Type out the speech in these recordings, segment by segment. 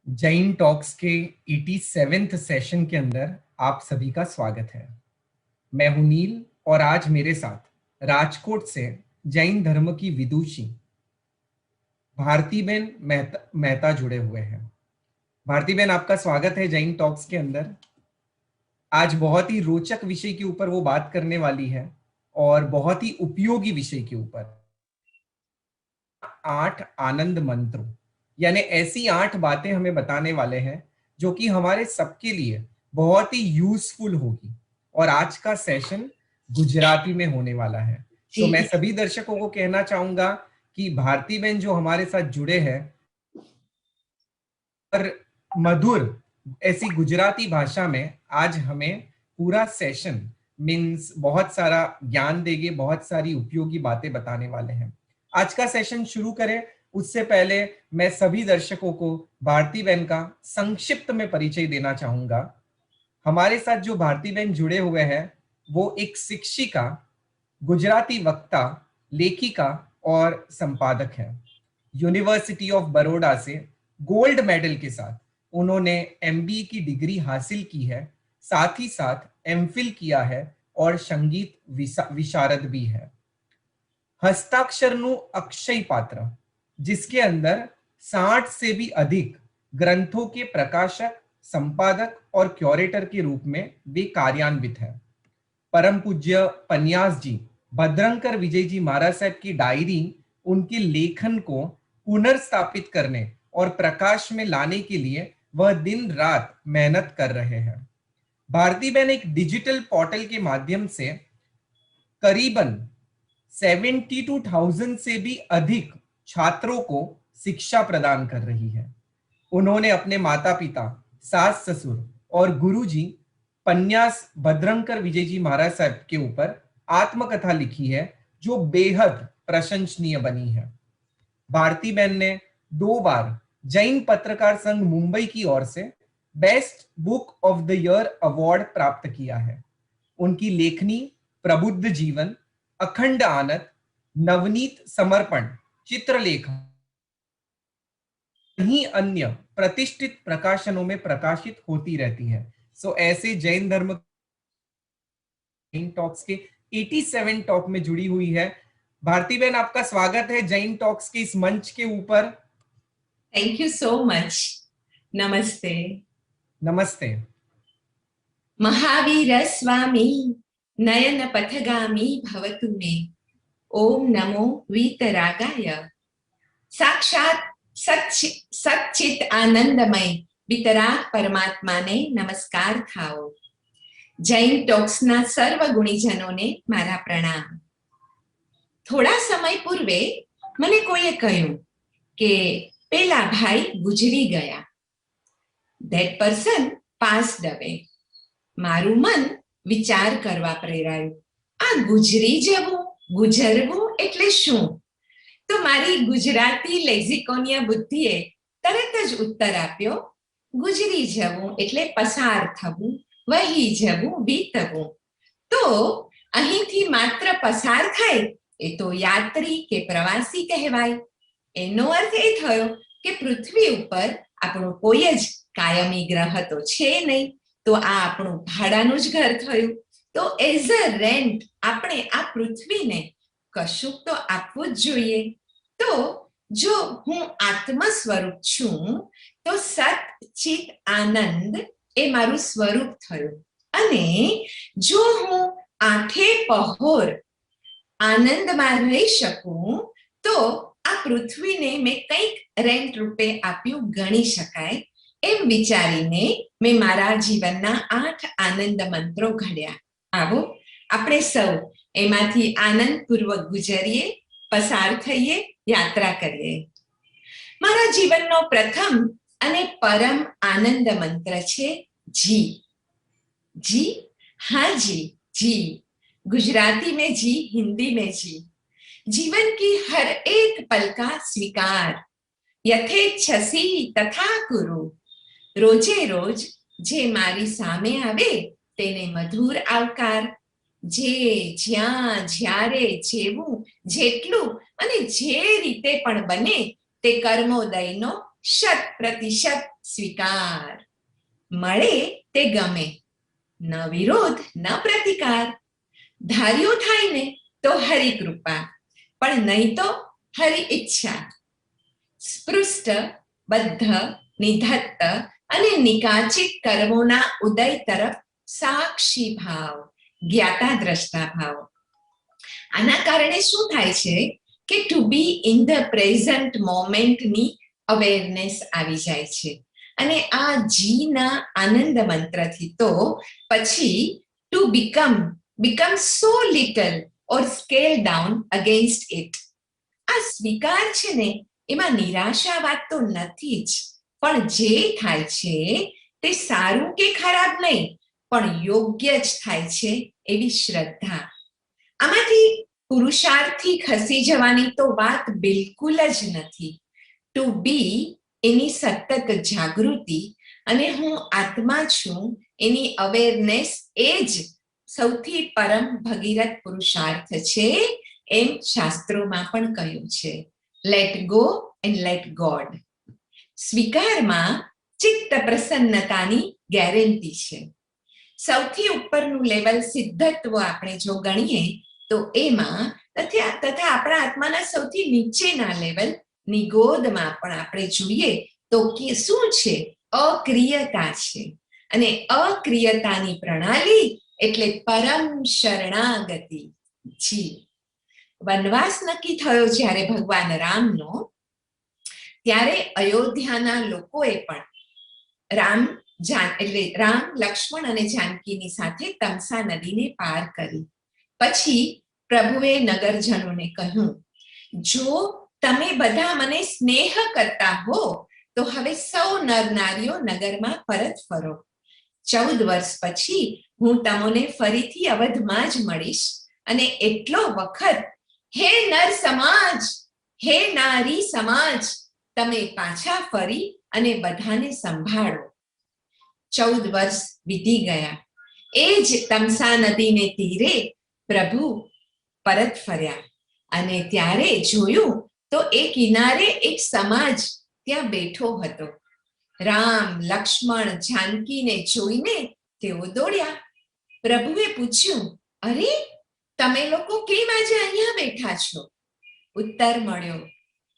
Jain talks के 87वें session के अंदर आप सभी का स्वागत है। मैं हूं नील और आज मेरे साथ राजकोट से जैन धर्म की विदुषी भारतीबेन मेहता जुड़े हुए हैं। भारतीबेन, आपका स्वागत है जैन टॉक्स के अंदर। आज बहुत ही रोचक विषय के ऊपर वो बात करने वाली है और बहुत ही उपयोगी विषय के ऊपर 8 आनंद मंत्रों, यानी ऐसी 8 बातें हमें बताने वाले हैं जो कि हमारे सबके लिए बहुत ही यूजफुल होगी। और आज का सेशन गुजराती में होने वाला है। तो मैं सभी दर्शकों को कहना चाहूंगा कि भारतीबेन जो हमारे साथ जुड़े हैं और मधुर ऐसी गुजराती भाषा में आज हमें पूरा सेशन मीन्स बहुत सारा ज्ञान देंगे, बहुत सारी उपयोगी बातें बताने वाले हैं। आज का सेशन शुरू करें उससे पहले मैं सभी दर्शकों को भारतीबेन का संक्षिप्त में परिचय देना चाहूंगा। हमारे साथ जो भारतीबेन जुड़े हुए हैं वो एक शिक्षिका, गुजराती वक्ता, लेखिका और संपादक है। यूनिवर्सिटी ऑफ बड़ौदा से गोल्ड मेडल के साथ उन्होंने एमबीए की डिग्री हासिल की है, साथ ही साथ एमफिल किया है और संगीत विशारद भी है। हस्ताक्षरनु अक्षय पात्र, जिसके अंदर 60 से भी अधिक ग्रंथों के प्रकाशक, संपादक और क्यूरेटर के रूप में वे कार्यान्वित है। परम पूज्य पन्यास जी भद्रंकर विजय जी महाराज साहब की डायरी उनके लेखन को पुनर्स्थापित करने और प्रकाश में लाने के लिए वह दिन रात मेहनत कर रहे हैं। भारतीबेन एक डिजिटल पोर्टल के माध्यम से करीबन 72,000 से भी अधिक छात्रों को शिक्षा प्रदान कर रही है। उन्होंने अपने माता पिता, सास ससुर और गुरुजी पन्यास भद्रंकर विजय जी महाराज साहब के ऊपर आत्मकथा लिखी है जो बेहद प्रशंसनीय बनी है। भारतीबेन ने 2 बार जैन पत्रकार संघ मुंबई की ओर से best book of the year award प्राप्त किया है। उनकी लेखनी प्रबुद्ध जीवन, अखंड आनंद, नवनीत समर्पण, चित्रलेखन कई अन्य प्रतिष्ठित प्रकाशनों में प्रकाशित होती रहती है। सो ऐसे जैन धर्म जैन टॉक्स के 87 टॉक में जुड़ी हुई है। भारतीबेन, आपका स्वागत है जैन टॉक्स के इस मंच के ऊपर। Thank you so much. नमस्ते। नमस्ते। महावीर स्वामी नयन पथगामी भवतु मे, ओम नमो वीतरागाय। साक्षात सच्चित आनंदमय वितराग परमात्मा ने नमस्कार थाओ। जैन टॉक्सना सर्व गुणीजनोने मारा प्रणाम। थोड़ा समय पूर्वे મને કોઈએ કહ્યું કે પેલા ભાઈ ગુજરી ગયા. That person passed away. મારું મન વિચાર કરવા પ્રેરાયું. આ ગુજરી જવું, ગુજરવું એટલે શું? તો મારી ગુજરાતી લેક્સિકોનિયા બુદ્ધિએ તરત જ ઉત્તર આપ્યો, ગુજરી જવું એટલે પસાર થવું, વહી જવું, વીતવું. તો અહીંથી માત્ર પસાર થાય એ તો યાત્રી કે પ્રવાસી કહેવાય. એનો અર્થ એ થયો કે પૃથ્વી ઉપર આપણો કોઈ જ કાયમી ગ્રહ તો છે નહીં, તો આ આપણું ભાડાનું જ ઘર થયું. તો એઝ અ રેન્ટ આપણે આ પૃથ્વીને કશુંક તો આપવું જ જોઈએ. તો જો હું આત્મ સ્વરૂપ છું તો સત ચિત આનંદ એ મારું સ્વરૂપ થયું. અને જો હું આઠે પહોર આનંદમાં રહી શકું તો આ પૃથ્વીને મેં કંઈક રેન્ટ રૂપે આપ્યું ગણી શકાય. એમ વિચારીને મેં મારા જીવનના 8 આનંદ મંત્રો ઘડ્યા. આવો આપણે સૌ એમાંથી આનંદપૂર્વક ગુજરીએ, પસાર થઈએ, યાત્રા કરીએ. મારા જીવનનો પ્રથમ અને પરમ આનંદ મંત્ર છે જી. जी, हाँ जी, जी। गुजराती में जी, हिंदी में जी। जीवन की हर एक पल का स्वीकार, યથેચ્છસી તથા કુરુ. રોજે રોજ જે મારી સામે આવે તેને મધુર આવકાર. જે જ્યાં જ્યારે જેવું જેટલું અને જે રીતે પણ બને તે કર્મોદયનો 100% સ્વીકાર. મળે તે ગમે, ન વિરોધ ન પ્રતિકાર. ધાર્યું થાય ને તો હરિ કૃપા, પણ નહીં તો હરિ ઈચ્છા. સ્પૃષ્ટ બદ્ધ નિધત્ત અને નિકાચિત કર્મોના ઉદય તરફ સાક્ષી ભાવ, જ્ઞાતા દ્રષ્ટા ભાવ. આના કારણે શું થાય છે કે to be in the present મોમેન્ટની અવેરનેસ આવી જાય છે. અને આ જીના આનંદ મંત્રથી તો પછી two become so little or scale down against it. આ સ્વીકાર છે ને એમાં નિરાશાવાદ તો નથી જ, પણ જે થાય છે તે સારું કે ખરાબ નહીં, પણ યોગ્ય જ થાય છે એવી શ્રદ્ધા. આમાંથી પુરુષાર્થથી ખસી જવાની તો વાત બિલકુલ જ નથી. ટુ બી એની સતત જાગૃતિ અને હું આત્મા છું એની અવેરનેસ એ જ સૌથી પરમ ભગીરથ પુરુષાર્થ છે, એમ શાસ્ત્રોમાં પણ કહ્યું છે. Let go and let god. સ્વીકારમાં ચિત્ત પ્રસન્નતાની ગેરંટી છે. સૌથી ઉપરનું લેવલ સિદ્ધત્વ આપણે જો ગણીએ તો એમાં તથા આપણા આત્માના સૌથી નીચેના લેવલ નિગોદમાં પણ આપણે જોઈએ તો કે શું છે? અક્રિયતા છે. અને અક્રિયતાની પ્રણાલી એટલે પરમ શરણાગતિ. જી વનવાસ નક્કી થયો જ્યારે ભગવાન રામનો, ત્યારે અયોધ્યાના લોકોએ પણ રામ, લક્ષ્મણ અને જાનકીની સાથે તમસા નદીને પાર કરી. પછી પ્રભુએ નગરજનોને કહ્યું, જો તમે બધા મને સ્નેહ કરતા હો તો હવે સૌ નર નારીઓ નગરમાં પરત ફરો. 14 વર્ષ પછી હું તમને ફરીથી અવધમાં જ મળીશ, અને એટલો વખત હે નર સમાજ, હે નારી સમાજ, તમે પાછા ફરી અને બધાને સંભાળો. 14 વર્ષ વીતી ગયા. એ જ તમસા નદીને તીરે પ્રભુ પરત ફર્યા, અને ત્યારે જોયું તો એ કિનારે એક સમાજ ત્યાં બેઠો હતો. રામ, લક્ષ્મણ, જાનકીને જોઈને તેઓ દોડ્યા. પ્રભુએ પૂછ્યું, અરે તમે લોકો કેમ આજે અહીંયા બેઠા છો? ઉત્તર મળ્યો,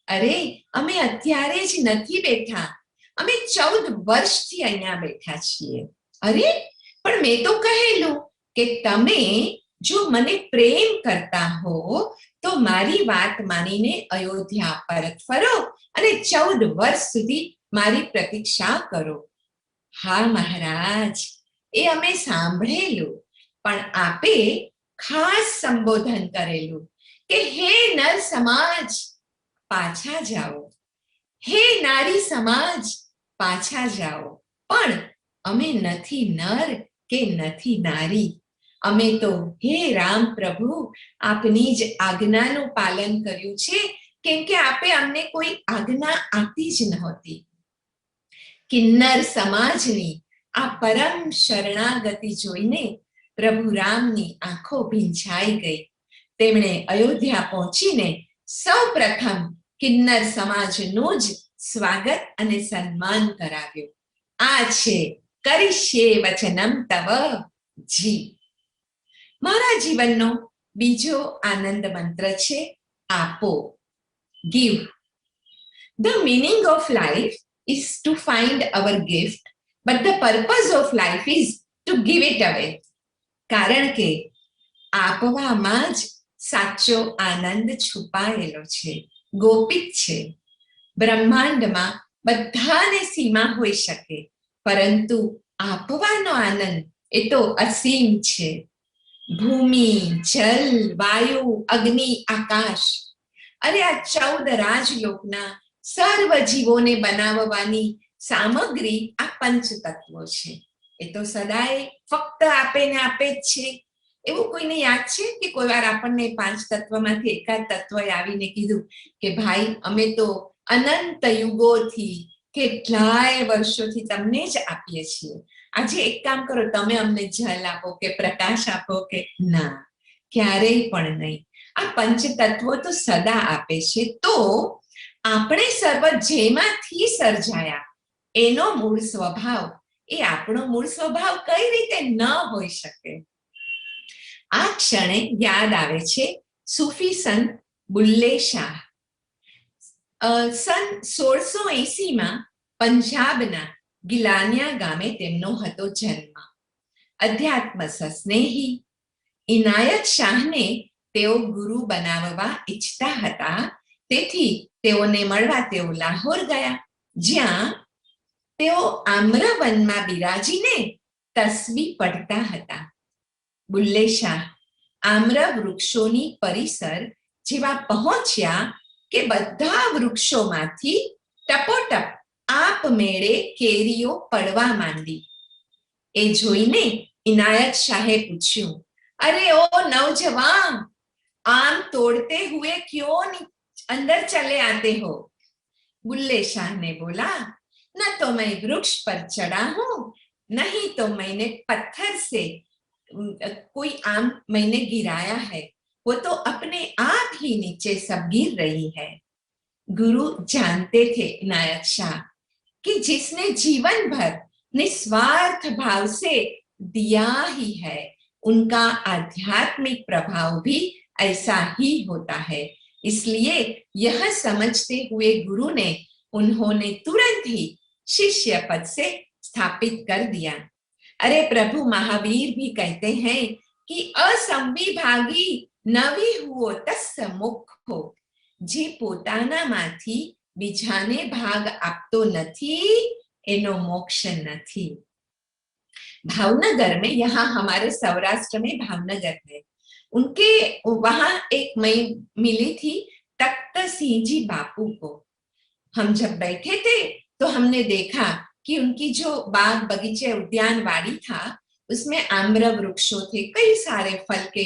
અરે અમે અત્યારે જ નથી બેઠા, અમે 14 વર્ષથી અહીંયા બેઠા છીએ. અરે પણ મેં તો કહેલું કે તમે જો મને પ્રેમ કરતા હો તો મારી વાત માનીને અયોધ્યા પરત ફરો અને 14 વર્ષ સુધી મારી પ્રતીક્ષા કરો. હા મહારાજ, એ અમે સાંભળેલું, પણ આપે ખાસ સંબોધન કરેલું કે હે નર સમાજ પાછા જાઓ, હે નારી સમાજ પાછા જાઓ. પણ અમે નથી નર કે નથી નારી, અમે તો હે રામ પ્રભુ આપની જ આજ્ઞાનું પાલન કર્યું છે, કેમ કે આપે અમને કોઈ આજ્ઞા આપી જ નહોતી. કિન્નર સમાજની આ પરમ શરણાગતિ જોઈને પ્રભુ રામની આંખો ભીંજાઈ ગઈ. તેમણે અયોધ્યા પહોંચીને સૌ પ્રથમ કિન્નર સમાજનું જ સ્વાગત અને સન્માન કરાવ્યું. આ છે કરીશ્યે વચનમ તવ. જી મારા જીવનનો બીજો આનંદ મંત્ર છે આપો, give. The meaning of life is to find our gift, but the purpose of life is to give it away. કારણ કે આપવામાં જ સાચો આનંદ છુપાયેલો છે, ગોપિત છે. બ્રહ્માંડમાં બધાને સીમા હોઈ શકે, પરંતુ આપવાનો આનંદ એ તો અસીમ છે. ભૂમિ, જલ, વાયુ, અગ્નિ, આકાશ, અરે આ 14 રાજલોકના સર્વ જીવોને બનાવવાની સામગ્રી આ પંચતત્વો છે. એ તો સદાય ફક્ત આપે ને આપે જ છે. એવું કોઈને યાદ છે કે કોઈ વાર આપણને 5 તત્વમાંથી એકાદ તત્વએ આવીને કીધું કે ભાઈ અમે તો અનંત યુગોથી, કેટલાય વર્ષોથી તમને જ આપીએ છીએ. આજે એક કામ કરો, તમે અમને જલ આપો કે પ્રકાશ આપો કે ના, ક્યારેય પણ નહીં. આ પંચ તત્વો તો સદા આપે છે. તો આપણે સર્વ જેમાંથી સર્જાયા એનો મૂળ સ્વભાવ, એ આપણો મૂળ સ્વભાવ કઈ રીતે ન હોઈ શકે? આ ક્ષણે યાદ આવે છે સૂફી સંત બુલ્લે શાહ. સન 1680માં પંજાબના ગિલાનિયા ગામે તેમનો હતો જન્મ. અધ્યાત્મ સ્નેહી ઇનાયત શાહને તેઓ ગુરુ બનાવવા ઈચ્છતા હતા. તેથી તેઓને મળવા તેઓ લાહોર ગયા, જ્યાં તેઓ આમ્રવનમાં બિરાજીને તસ્બી પડતા હતા. બુલ્લે શાહ આમ્ર વૃક્ષોની પરિસર જેવા પહોંચ્યા કે બધા વૃક્ષોમાંથી ટપોટપ આપમેળે કેરીઓ પડવા માંડી. એ જોઈને ઇનાયત શાહે પૂછ્યું, અરે ઓ નौजवान, आम तोड़ते हुए क्यों अंदर चले आते हो? बुल्ले शाह ने बोला, न तो मैं वृक्ष पर चढ़ा हूं, नहीं तो मैंने पत्थर से कोई आम मैंने गिराया है, वो तो अपने आप ही नीचे सब गिर रही है. गुरु जानते थे इनायत शाह कि जिसने जीवन भर निस्वार्थ भाव से दिया ही है, उनका आध्यात्मिक प्रभाव भी ऐसा ही होता है. इसलिए यह समझते हुए गुरु ने उन्होंने तुरंत ही शिष्य पद से स्थापित कर दिया. अरे प्रभु महावीर भी कहते हैं कि असंविभागी नवी हुओ तस्य मुखो, જે પોતાનામાંથી બીજાને ભાગ આપતો નથી એનો મોક્ષ નથી. भावनगर में, यहाँ हमारे सौराष्ट्र में भावनगर है, उनके वहां एक मई मिली थी तख्त सिंह जी बापू को. हम जब बैठे थे तो हमने देखा कि उनकी जो बाग बगीचे उद्यानवाड़ी था, उसमें आम्र वृक्षों थे, कई सारे फल के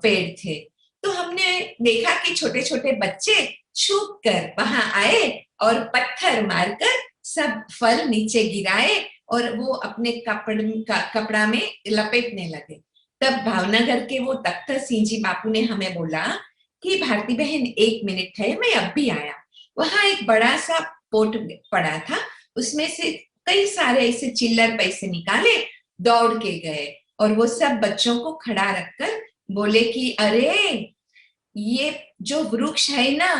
पेड़ थे. तो हमने देखा कि छोटे छोटे बच्चे छुप कर वहां आए और पत्थर मारकर सब फल नीचे गिराए और वो अपने कपड़ा में लपेटने लगे. तब भावनगर के वो तख्त सिंह जी बापू ने हमें बोला कि भारती बहन 1 मिनट है, मैं अब भी आया. वहां एक बड़ा सा पोट पड़ा था, उसमें से कई सारे ऐसे चिल्लर पैसे निकाले, दौड़ के गए और वो सब बच्चों को खड़ा रखकर बोले कि अरे ये जो वृक्ष है ना,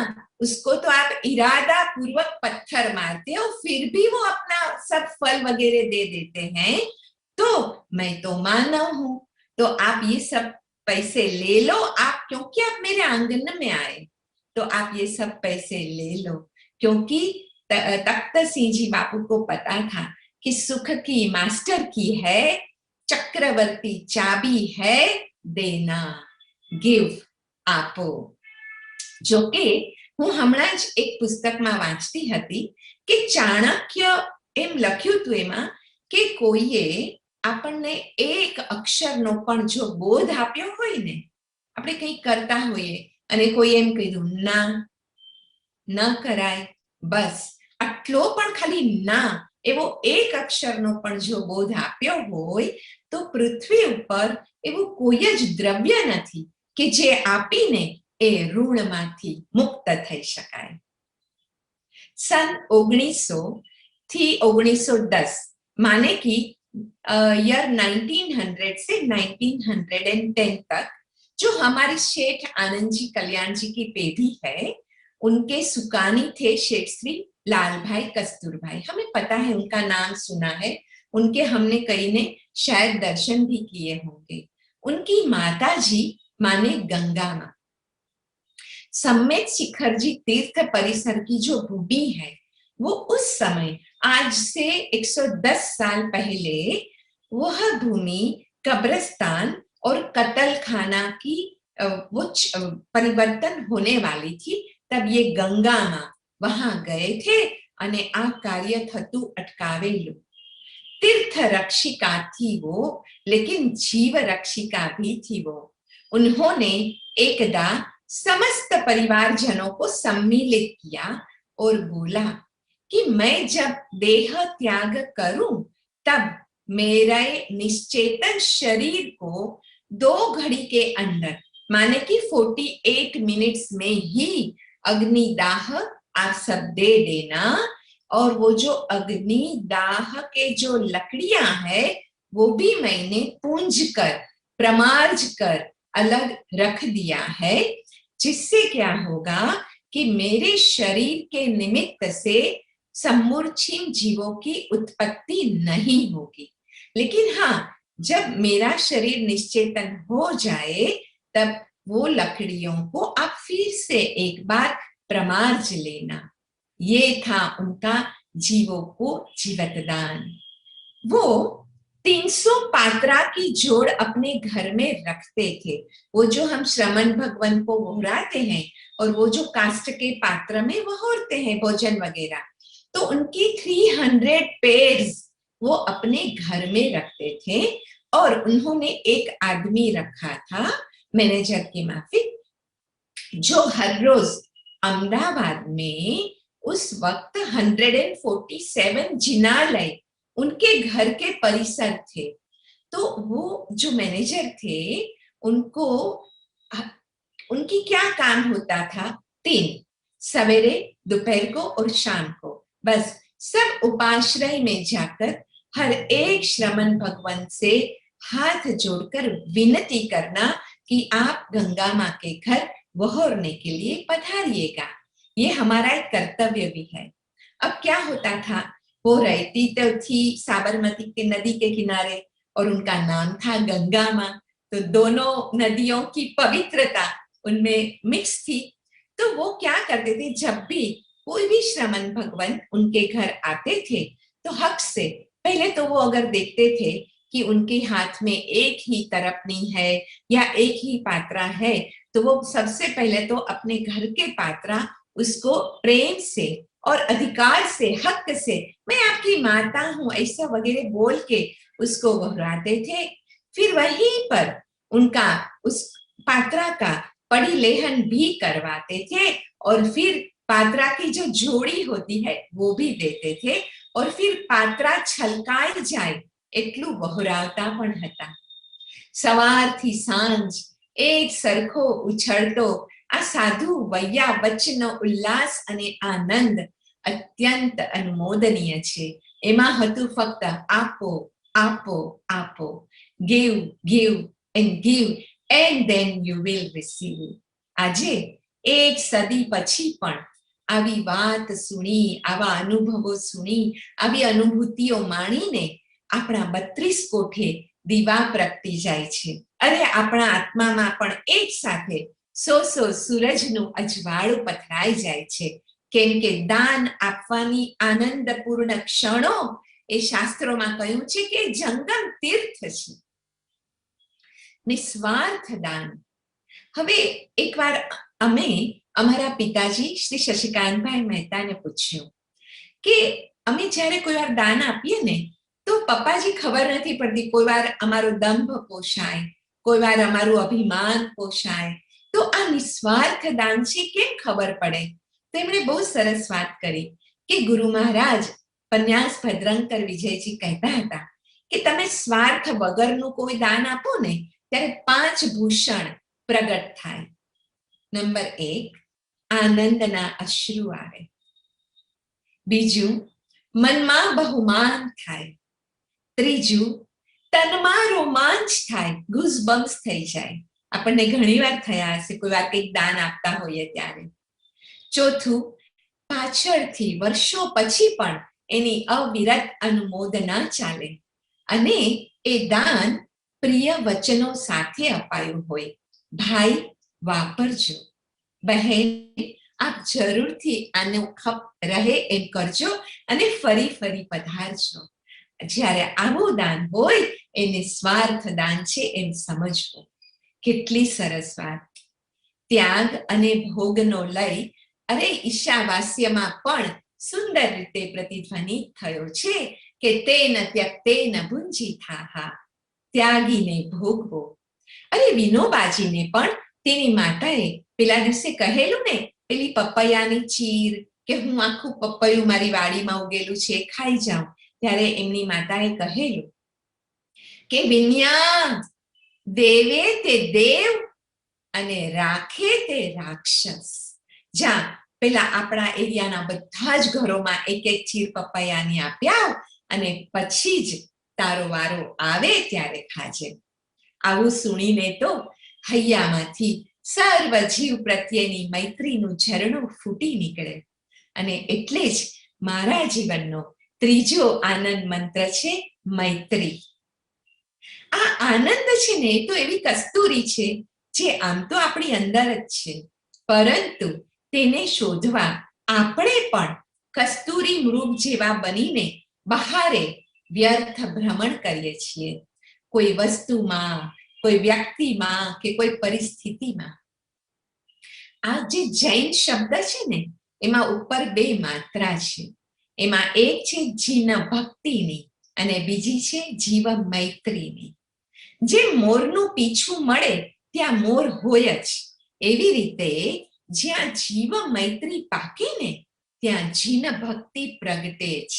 उसको तो आप इरादा पूर्वक पत्थर मारते हो, फिर भी वो अपना सब फल वगैरह दे देते हैं, तो मैं तो मानव हूं, तो आप ये सब पैसे ले लो, आप क्योंकि आप मेरे आंगन में आए तो आप ये सब पैसे ले लो. क्योंकि तख्त सिंह जी बापू को पता था कि सुख की मास्टर की है, चक्रवर्ती चाबी है देना, गिव, આપો. જો કે હું હમણાં જ એક પુસ્તકમાં વાંચતી હતી કે ચાણક્ય એમ લખ્યું હતું એમાં કે કોઈએ આપણને એક અક્ષરનો પણ જો બોધ આપ્યો હોય ને, આપણે કંઈ કરતા હોઈએ અને કોઈ એમ કીધું ના, ન કરાય, બસ આટલો પણ ખાલી ના એવો એક અક્ષરનો પણ જો બોધ આપ્યો હોય તો પૃથ્વી ઉપર એવું કોઈ જ દ્રવ્ય નથી કે જે આપીને એ ઋણમાંથી મુક્ત થઈ શકાય. સન 1900 થી 1910 माने कि ईयर 1900 से 1910 तक जो हमारी शेठ आनंद जी कल्याण जी की पीढ़ी है, उनके सुकानी थे शेठ श्री लाल भाई कस्तूर भाई. हमें पता है, उनका नाम सुना है, उनके हमने कई ने शायद दर्शन भी किए होंगे. उनकी माता जी माने गंगा मां. सम्मेत शिखर जी तीर्थ परिसर की जो भूमि है, वो उस समय आज से 110 साल पहले वह भूमि कब्रिस्तान और कत्लखाना की वो परिवर्तन होने वाली थी. तब ये गंगा मां वहां गए थे અને આ કાર્ય થતું અટકાવેલું. तीर्थ रक्षिका थी वो, लेकिन जीव रक्षिका भी थी वो. उन्होंने एकदा समस्त परिवारजनों को सम्मिलित किया और बोला कि मैं जब देह त्याग करूं तब मेरे निश्चेतन शरीर को 2 घड़ी के अंदर, माने कि 48 मिनट्स में ही अग्निदाह आप सब दे देना। और वो जो अग्निदाह के जो लकड़ियां है वो भी मैंने पूंज कर प्रमार्ज कर अलग रख दिया है, जिससे क्या होगा कि मेरे शरीर के निमित्त से समूर्छिम जीवों की उत्पत्ति नहीं होगी। लेकिन हाँ, जब मेरा शरीर निश्चेतन हो जाए तब वो लकड़ियों को आप फिर से एक बार प्रमार्ज लेना। ये था उनका जीवों को जीवतदान। वो 300 पात्रा की जोड़ अपने घर में रखते थे। वो जो हम श्रमण भगवान को वहोराते हैं और वो जो काष्ठ के पात्र में वहोरते हैं भोजन वगैरह, तो उनकी 300 पेयर्स वो अपने घर में रखते थे। और उन्होंने एक आदमी रखा था, मैनेजर की माफिक, जो हर रोज अहमदाबाद में उस वक्त 147 जिनालय उनके घर के परिसर थे। तो वो जो मैनेजर थे उनको उनकी क्या काम होता था, 3, सवेरे, दोपहर को और शाम को, बस सब उपाश्रय में जाकर हर एक श्रमण भगवान से हाथ जोड़कर विनती करना कि आप गंगा माँ के घर वहोरने के लिए पधारिएगा। ये हमारा एक कर्तव्य भी है। अब क्या होता था, वो रहती तो थी साबरमती की नदी के किनारे और उनका नाम था गंगा माँ, तो दोनों नदियों की पवित्रता उनमें मिक्स थी। तो वो क्या करते थे, जब भी कोई भी श्रमण भगवान उनके घर आते थे तो हक से पहले तो वो अगर देखते थे कि उनके हाथ में एक ही तरपनी है या एक ही पात्रा है, तो वो सबसे पहले तो अपने घर के पात्रा उसको प्रेम से और अधिकार से, हक से, मैं आपकी माता हूं ऐसा वगैरह बोल के उसको वहराते थे। फिर वहीं पर उनका उस पात्रा का पड़ी लेहन भी करवाते थे और फिर पात्रा की जो जोड़ी होती है वो भी देते थे और फिर पात्रा छलकाई जाए એટલું વહોરાવતા પણ હતા। સવારથી સાંજ એક સરખો ઉછળતો આ સાધુ વૈયા વચ્ચેનો ઉલ્લાસ અને આનંદ અત્યંત અનુમોદનીય છે। એમાં હતું ફક્ત આપો આપો આપો, give give and give and then you will receive। આજે એક સદી પછી પણ આવી વાત સુણી, આવા અનુભવો સુણી, આવી અનુભૂતિઓ માણીને આપણા 32 કોઠે દીવા પ્રગટી જાય છે। અરે આપણા આત્મામાં પણ એક સાથે 100 સૂરજનું અજવાળું પથરાઈ જાય છે, કેમ કે દાન આપવાની આનંદપૂર્ણ ક્ષણો એ શાસ્ત્રોમાં કહ્યું છે કે જંગમ તીર્થ છે। નિસ્વાર્થ દાન। હવે એકવાર અમે અમારા પિતાજી શ્રી શશિકાંતભાઈ મહેતાને પૂછ્યું કે અમે જ્યારે કોઈ વાર દાન આપીએ ને તો પપ્પાજી ખબર નથી પડતી, કોઈ વાર અમારો દંભ પોષાય, કોઈ વાર અમારું અભિમાન પોષાય, તો આ નિસ્વાર્થ દાન છે કેમ ખબર પડે? તો એમણે બહુ સરસ વાત કરી કે ગુરુ મહારાજ પન્યાસ ભદ્રંકર વિજયજી કહેતા હતા કે તમે સ્વાર્થ વગરનું કોઈ દાન આપો ને ત્યારે 5 ભૂષણ પ્રગટ થાય। નંબર 1, આનંદના અશ્રુ આવે। બીજું, મનમાં બહુમાન થાય। ત્રીજું, તનમાં રોમાંચ થાય, ગુઝબમ્સ થઈ જાય। આપણને ઘણીવાર થયા હશે કોઈ વાર કંઈક દાન આપતા હોઈએ ત્યારે। ચોથું, પાછળથી વર્ષો પછી પણ એની અવિરત અનુમોદના ચાલે અને એ દાન પ્રિય વચનો સાથે અપાયું હોય। ભાઈ વાપરજો, બહેન આપ જરૂરથી આનો ખપ રહે એમ કરજો અને ફરી ફરી પધારજો। જ્યારે આવું દાન હોય એ નિસ્વાર્થ દાન છે એમ સમજવું। કેટલી સરસ વાત। ત્યાગ અને ભોગનો લય અરે ઈશાવાસ્યમાં પણ સુંદર રીતે પ્રતિધ્વનિત થયો છે કે તેન ત્યક્તેન ભુંજીથાહા, ત્યાગીને ભોગવો। અરે વિનોબાજીને પણ તેની માતાએ પેલા દિવસે કહેલું ને, પેલી પપૈયાની ચીર કે હું આખું પપૈયું મારી વાડીમાં ઉગેલું છે ખાઈ જાઉં, ત્યારે એમની માતાએ કહેલું કે વિન્યા, દેવે તે દેવ અને રાખે તે રાક્ષસ. જ્યાં પેલા આપણા એરિયાના બધા જ ઘરોમાં એક એક ચીર પપૈયાની આપ્યા અને પછી જ તારો વારો આવે ત્યારે ખાજે. આવું સુણીને તો હૈયામાંથી સર્વ જીવ પ્રત્યેની મૈત્રીનું ઝરણું ફૂટી નીકળે. અને એટલે જ મારા જીવનનો ત્રીજો આનંદ મંત્ર છે મૈત્રી. આ આનંદ છે ને એ તો એવી કસ્તુરી છે જે આમ તો આપણી અંદર જ છે, પરંતુ તેને શોધવા આપણે પણ કસ્તુરી મૃગ જેવા બનીને બહારે વ્યર્થ ભ્રમણ કરીએ છીએ, કોઈ વસ્તુમાં, કોઈ વ્યક્તિમાં કે કોઈ પરિસ્થિતિમાં. આ જે જૈન શબ્દ છે ને એમાં ઉપર બે માત્રા છે. એમાં એક છે જીન ભક્તિની અને બીજી છે જીવ મૈત્રીની. જે મોરનું પીછું મળે ત્યાં મોર હોય જ, એવી રીતે જ્યાં જીવ મૈત્રી પાકે ને ત્યાં જીન ભક્તિ પ્રગટે જ.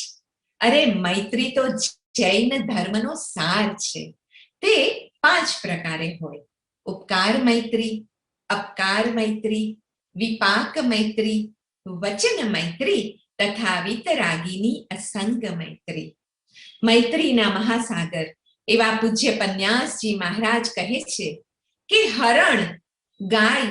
અરે મૈત્રી તો જૈન ધર્મનો સાર છે. તે 5 પ્રકારે હોય: ઉપકાર મૈત્રી, અપકાર મૈત્રી, વિપાક મૈત્રી, વચન મૈત્રી તથા વિતરાગીની અસંગ મૈત્રી. મૈત્રીના મહાસાગર એવા પૂજ્ય પન્યાસજી મહારાજ કહે છે કે હરણ, ગાય,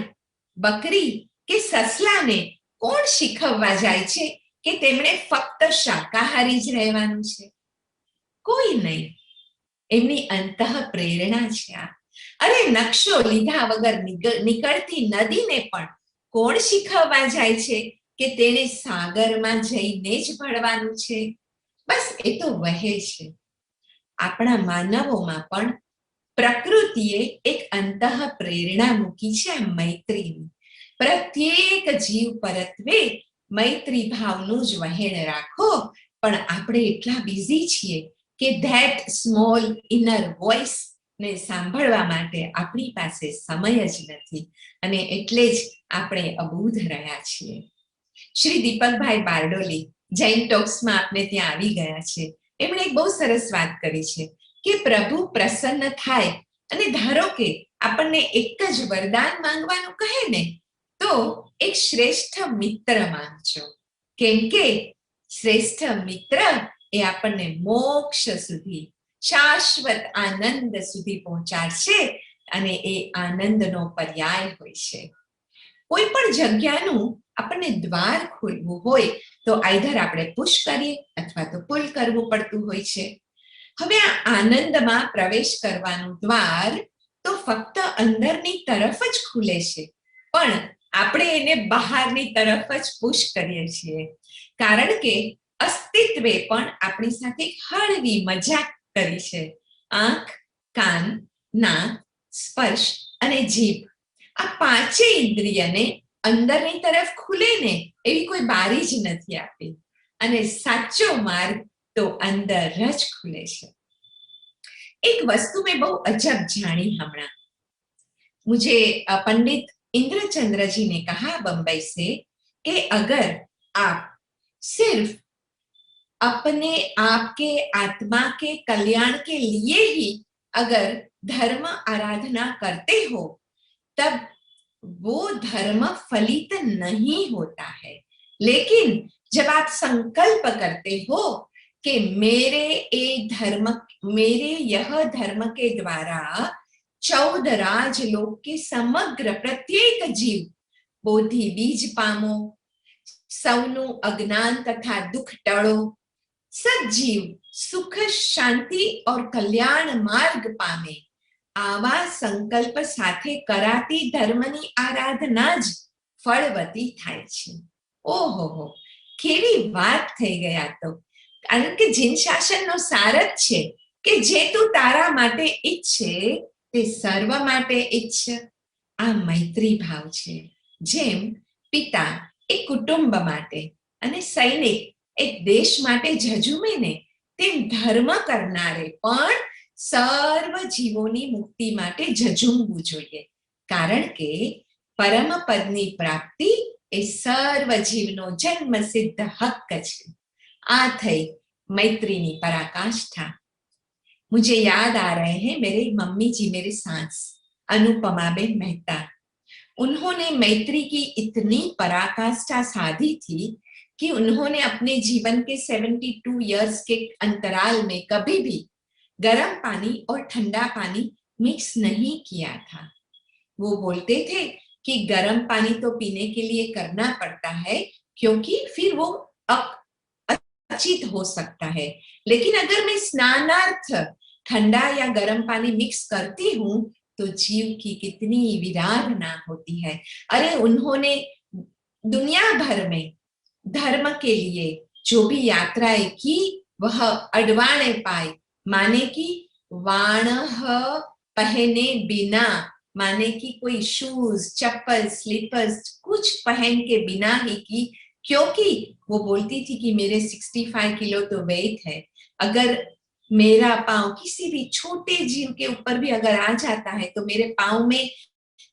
બકરી કે સસલાને કોણ શીખવવા જાય છે કે તેમણે ફક્ત શાકાહારી જ રહેવાનું છે? કોઈ નહીં. એમની અંતઃ પ્રેરણા છે આ. અરે નકશો લીધા વગર નીકળતી નદીને પણ કોણ શીખવવા જાય છે કે તેને સાગરમાં જઈને જ ભળવાનું છે? બસ એ તો વહે છે. આપણા માનવોમાં પણ પ્રકૃતિએ એક અંતઃ પ્રેરણા મૂકી છે આ મૈત્રીની. પ્રત્યેક જીવ પરત્વે મૈત્રી ભાવનું જ વહેણ રાખો. પણ આપણે એટલા બિઝી છીએ કે ધેટ સ્મોલ ઇનર વોઇસ ને સાંભળવા માટે આપણી પાસે સમય જ નથી, અને એટલે જ આપણે અબૂધ રહ્યા છીએ. શ્રી દીપકભાઈ બારડોલી જૈન ટોક્સમાં આપણે ત્યાં આવી ગયા છે. એમણે એક બહુ સરસ વાત કરી છે કે પ્રભુ પ્રસન્ન થાય અને ધારો કે આપણને એક જ વરદાન માંગવાનું કહે ને તો એક શ્રેષ્ઠ મિત્ર માંગજો, કેમ કે શ્રેષ્ઠ મિત્ર એ આપણને મોક્ષ સુધી, શાશ્વત આનંદ સુધી પહોંચાડશે અને એ આનંદનો પર્યાય હોય છે. કોઈ પણ જગ્યાનું આપણને દ્વાર ખોલવું હોય તો આઈધર આપણે પુશ કરીએ અથવા તો પુલ કરવું પડતું હોય છે. હવે આ આનંદમાં પ્રવેશ કરવાનું દ્વાર તો ફક્ત અંદરની તરફ જ ખુલે છે, પણ આપણે એને બહારની તરફ જ પુશ કરીએ છીએ, કારણ કે અસ્તિત્વે પણ આપણી સાથે હળવી મજાક કરી છે. આંખ, કાન, નાક, સ્પર્શ અને જીભ, આ પાંચેય ઇન્દ્રિયને અંદરની તરફ ખુલે ને એવી કોઈ બારી જ નથી આપી, અને સાચો માર્ગ તો અંદર જ ખુલે છે. एक वस्तु में बहु अजब जानी हमारा, मुझे पंडित इंद्रचंद्र जी ने कहा बंबई से कि अगर आप सिर्फ अपने आप के आत्मा के कल्याण के लिए ही अगर धर्म आराधना करते हो तब वो धर्म फलित नहीं होता है, लेकिन जब आप संकल्प करते हो कि मेरे यह धर्म के द्वारा 14 राजलोक के समग्र प्रत्येक जीव बोधि बीज पामो, सौनु अज्ञान तथा दुख टळो, सज्जीव सुख शांति और कल्याण मार्ग पामे, आवा संकल्प साथे कराती धर्मनी आराधना ज फळवती थाय छे. ओहो, केवी वात थई गया तो, कारण के जिन शासननो सार ज छे કે જે તું તારા માટે ઈચ્છે તે સર્વ માટે ઈચ્છ. આ મૈત્રી ભાવ છે. જેમ પિતા એક કુટુંબ માટે અને સૈનિક એક દેશ માટે ઝઝુમે ને, તેમ ધર્મ કરનારે પણ સર્વ જીવોની મુક્તિ માટે ઝઝુમવું જોઈએ, કારણ કે પરમ પદની પ્રાપ્તિ એ સર્વ જીવનો જન્મ સિદ્ધ હક્ક છે. આ થઈ मैत्री पराकाष्ठा. मुझे याद आ रहे हैं मेरे मम्मी जी, मेरे सास अनुपमा बेन मेहता. उन्होंने मैत्री की इतनी पराकाष्ठा साधी थी कि उन्होंने अपने जीवन के 72 इयर्स के अंतराल में कभी भी गर्म पानी और ठंडा पानी मिक्स नहीं किया था. वो बोलते थे कि गर्म पानी तो पीने के लिए करना पड़ता है क्योंकि फिर वो अचित हो सकता है, लेकिन अगर मैं स्नानार्थ ठंडा या गर्म पानी मिक्स करती हूँ तो जीव की कितनी विराधना होती है. अरे उन्होंने दुनिया भर में धर्म के लिए जो भी यात्राएं की वह अडवाणे पाए, माने कि वाण पहने बिना, माने कि कोई शूज, चप्पल, स्लीपर्स कुछ पहन के बिना ही की, क्योंकि वो बोलती थी कि मेरे 65 किलो तो वेट है, अगर मेरा पांव किसी भी छोटे जीव के ऊपर भी अगर आ जाता है तो मेरे पांव में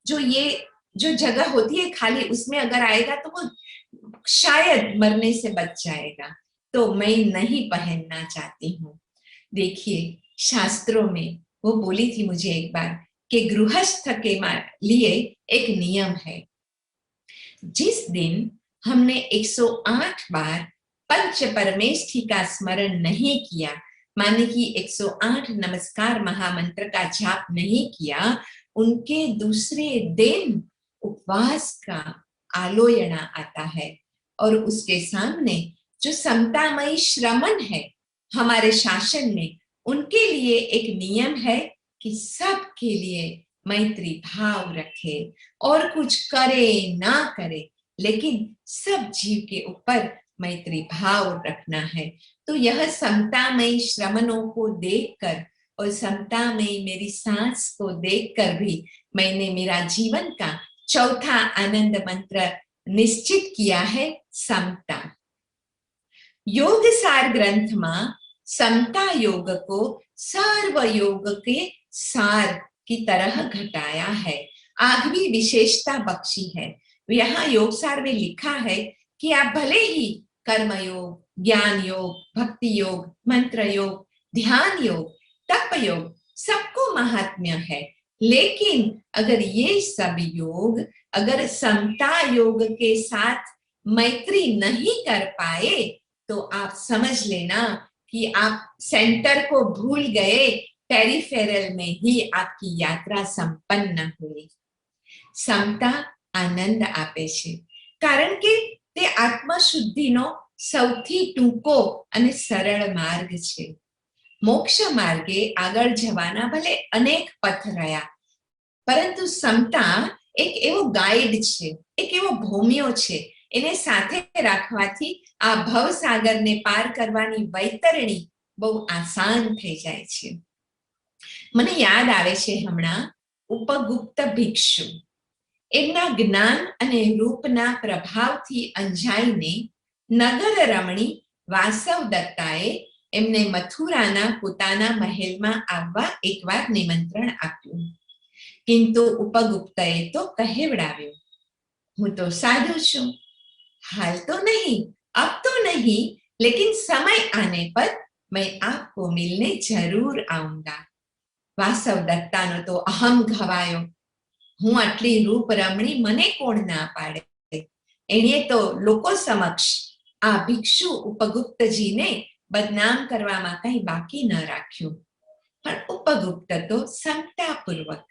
जो जगह होती है खाली, उसमें अगर आएगा तो वो शायद मरने से बच जाएगा, तो मैं नहीं पहनना चाहती हूँ. देखिए शास्त्रों में वो बोली थी मुझे एक बार कि गृहस्थ के लिए एक नियम है, जिस दिन हमने 108 बार पंच परमेष्ठी का स्मरण नहीं किया, माने कि 108 नमस्कार महामंत्र का जाप नहीं किया, उनके दूसरे दिन उपवास का आलोयना आता है. और उसके सामने जो समतामयी श्रमण है हमारे शासन में, उनके लिए एक नियम है कि सबके लिए मैत्री भाव रखे और कुछ करे ना करे, लेकिन सब जीव के ऊपर मैत्री भाव रखना है. तो यह समतामयी श्रमणों को देखकर और समतामयी मेरी सांस को देखकर भी मैंने मेरा जीवन का चौथा आनंद मंत्र निश्चित किया है, समता. योग सार ग्रंथ में समता योग को सर्व योग के सार की तरह घटाया है, आखिरी विशेषता बख्शी है. यहाँ योग सार में लिखा है कि आप भले ही कर्म योग, ज्ञान योग, भक्ति योग, मंत्र योग, ध्यान योग, तप योग सबको महात्म्य है, लेकिन अगर ये सब योग अगर समता योग के साथ मैत्री नहीं कर पाए तो आप समझ लेना कि आप सेंटर को भूल गए, पेरिफेरल में ही आपकी यात्रा संपन्न हुई. समता आनंद आपे छे, कारण के ते आत्मशुद्धिनो सौथी टूंको अने सरल मार्ग छे. मोक्ष मार्गे आगळ जवाना भले अनेक पथ रह्या, परंतु समता एक एवो गाइड छे, एक एवो भूमियो छे, एने साथे राखवाथी आ भवसागर ने पार करवानी वैतरणी बहु आसान थई जाय छे. मने याद आवे छे हमणा उपगुप्त भिक्षु, एमना ज्ञान अने रूपना प्रभावथी अंजाईने नगर रमणी वासव दत्ताए एमने मथुराना पोताना महेलमां आववा एकवार निमंत्रण आप्युं, किंतु उपगुप्तए तो कहेवडाव्यो, हूँ तो साधु छूं, हाल तो नहीं, अब तो नहीं, लेकिन समय आने पर मैं आपको मिलने जरूर आऊंगा. वासव दत्तानो तो अहम घवायो, हूँ आटली रूप रमणी मने कोण ना पाड़े. एणे तो लोको समक्ष आ भिक्षु उपगुप्तजी ने बदनाम करवामां कहीं बाकी न राख्युं. पण उपगुप्त तो समतापूर्वक,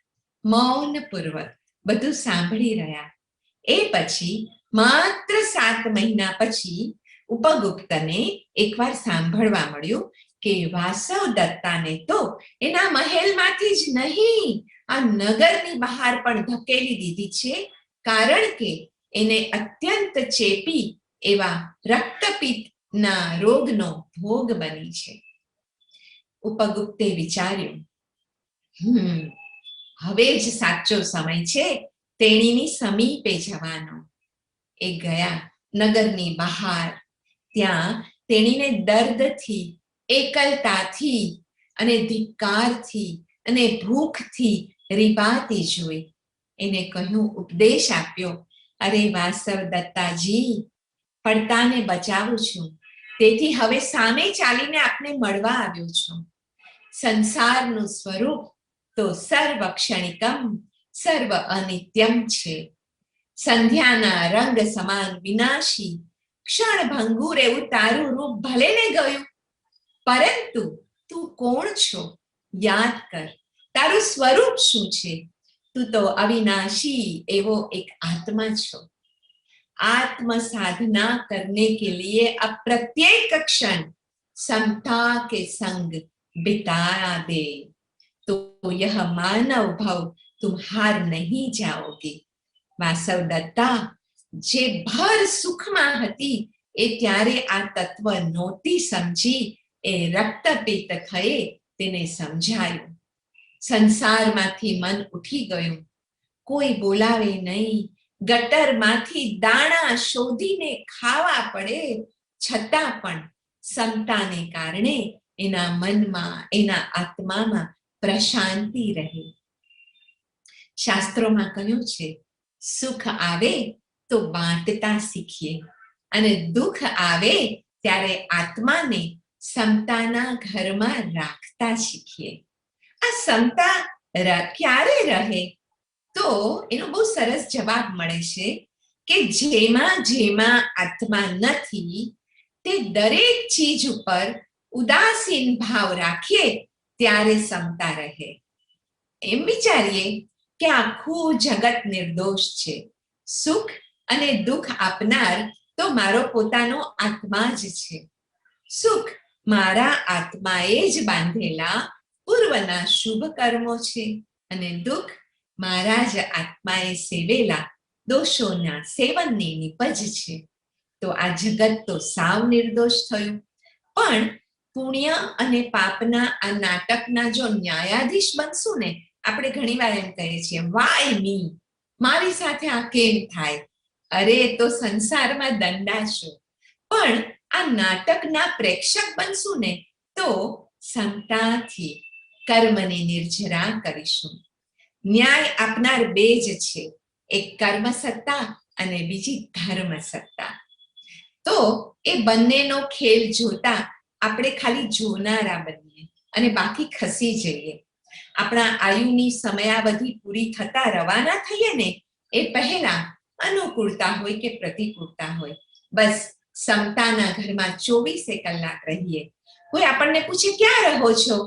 मौनपूर्वक બધું સાંભળી રહ્યા. એ પછી માત્ર 7 મહિના પછી ઉપગુપ્તને એકવાર સાંભળવા મળ્યું કે વાસવ દત્તાને તો એના મહેલમાંથી જ નહીં, આ નગરની બહાર પણ ધકેલી દીધી છે, કારણ કે એને અત્યંત ચેપી એવા રક્તપિત્તના રોગનો ભોગ બની છે. ઉપગુપ્તે વિચાર્યું, હવે જ સાચો સમય છે તેણીની સમીપે જવાનો. એ ગયા નગરની બહાર. ત્યાં તેણીને દર્દથી, એકલતાથી અને ધિક્કારથી અને ભૂખથી રીબાતી જોઈ. એને કહ્યું, ઉપદેશ આપ્યો અરે વાસવ દત્તાજી, પડતાને બચાવું છું, તેથી હવે સામે ચાલીને આપને મળવા આવ્યો છું. સંસારનું સ્વરૂપ તો સર્વ ક્ષણિકમ, સર્વ અનિત્યમ છે. સંધ્યાના રંગ સમાન વિનાશી, ક્ષણ ભંગુર એવું તારું રૂપ ભલે ને ગયું, પરંતુ તું કોણ છો યાદ કર, તારું સ્વરૂપ શું છે? તું તો અવિનાशी એવો એક આત્મા છો. आत्म साधना करने के लिए अब प्रत्येक क्षण समता के संग बिता दे, तो यह मानव भव तुम हार नहीं जाओगे. વાસવ દત્તા, જે ભર સુખમાં હતી એ ત્યારે આ તત્વ નહોતી સમજી, એ રક્તપિત્ત થયે તેને સમજાયું. સંસારમાંથી મન ઉઠી ગયું, કોઈ બોલાવે નહીં, ગટરમાંથી દાણા શોધીને ખાવા પડે, છતાં પણ સમતાને કારણે એના મનમાં, એના આત્મામાં પ્રશાંતિ રહે. શાસ્ત્રોમાં કહ્યું છે, સુખ આવે તો બાંટતા શીખીએ, અને દુઃખ આવે ત્યારે આત્માને સમતાના ઘરમાં રાખતા શીખીએ. આ સમતા ક્યારે રહે? તો એનો બહુ સરસ જવાબ મળે છે કે જેમાં જેમાં આત્મા નથી તે દરેક ચીજ ઉપર ઉદાસીન ભાવ રાખીએ ત્યારે સમતા રહે. એમ વિચારીએ કે આખું જગત નિર્દોષ છે, સુખ અને દુઃખ આપનાર તો મારો પોતાનો આત્મા જ છે. સુખ મારા આત્માએ જ બાંધેલા પૂર્વના શુભ કર્મો છે, અને દુઃખ મારા જ આત્માએ સેવેલા દોષોના સેવનની નિપજ છે. તો આ જગત તો સાવ નિર્દોષ થયું. પણ પુણ્ય અને પાપના આ નાટકના જો ન્યાયાધીશ બનશું ને, આપણે ઘણીવાર એમ કહીએ છીએ, વાય મી, મારી સાથે આ કેમ થાય? અરે તો સંસારમાં દંડાશો. પણ આ નાટકના પ્રેક્ષક બનશું ને તો સમતાથી કર્મને નિર્જરા કરીશું. ન્યાય આપનાર બે જ છે, એક કર્મ સત્તા અને બીજી ધર્મ સત્તા. તો એ બંનેનો ખેલ જોતા આપણે ખાલી જોનારા બનીએ અને બાકી ખસી જઈએ. આપણા આયુની સમયાવધિ પૂરી થતા રવાના થઈએ ને એ પહેલા અનુકૂળતા હોય કે પ્રતિકૂળતા હોય, બસ સમતાના ઘરમાં 24 કલાક રહીએ. કોઈ આપણને પૂછે ક્યાં રહો છો,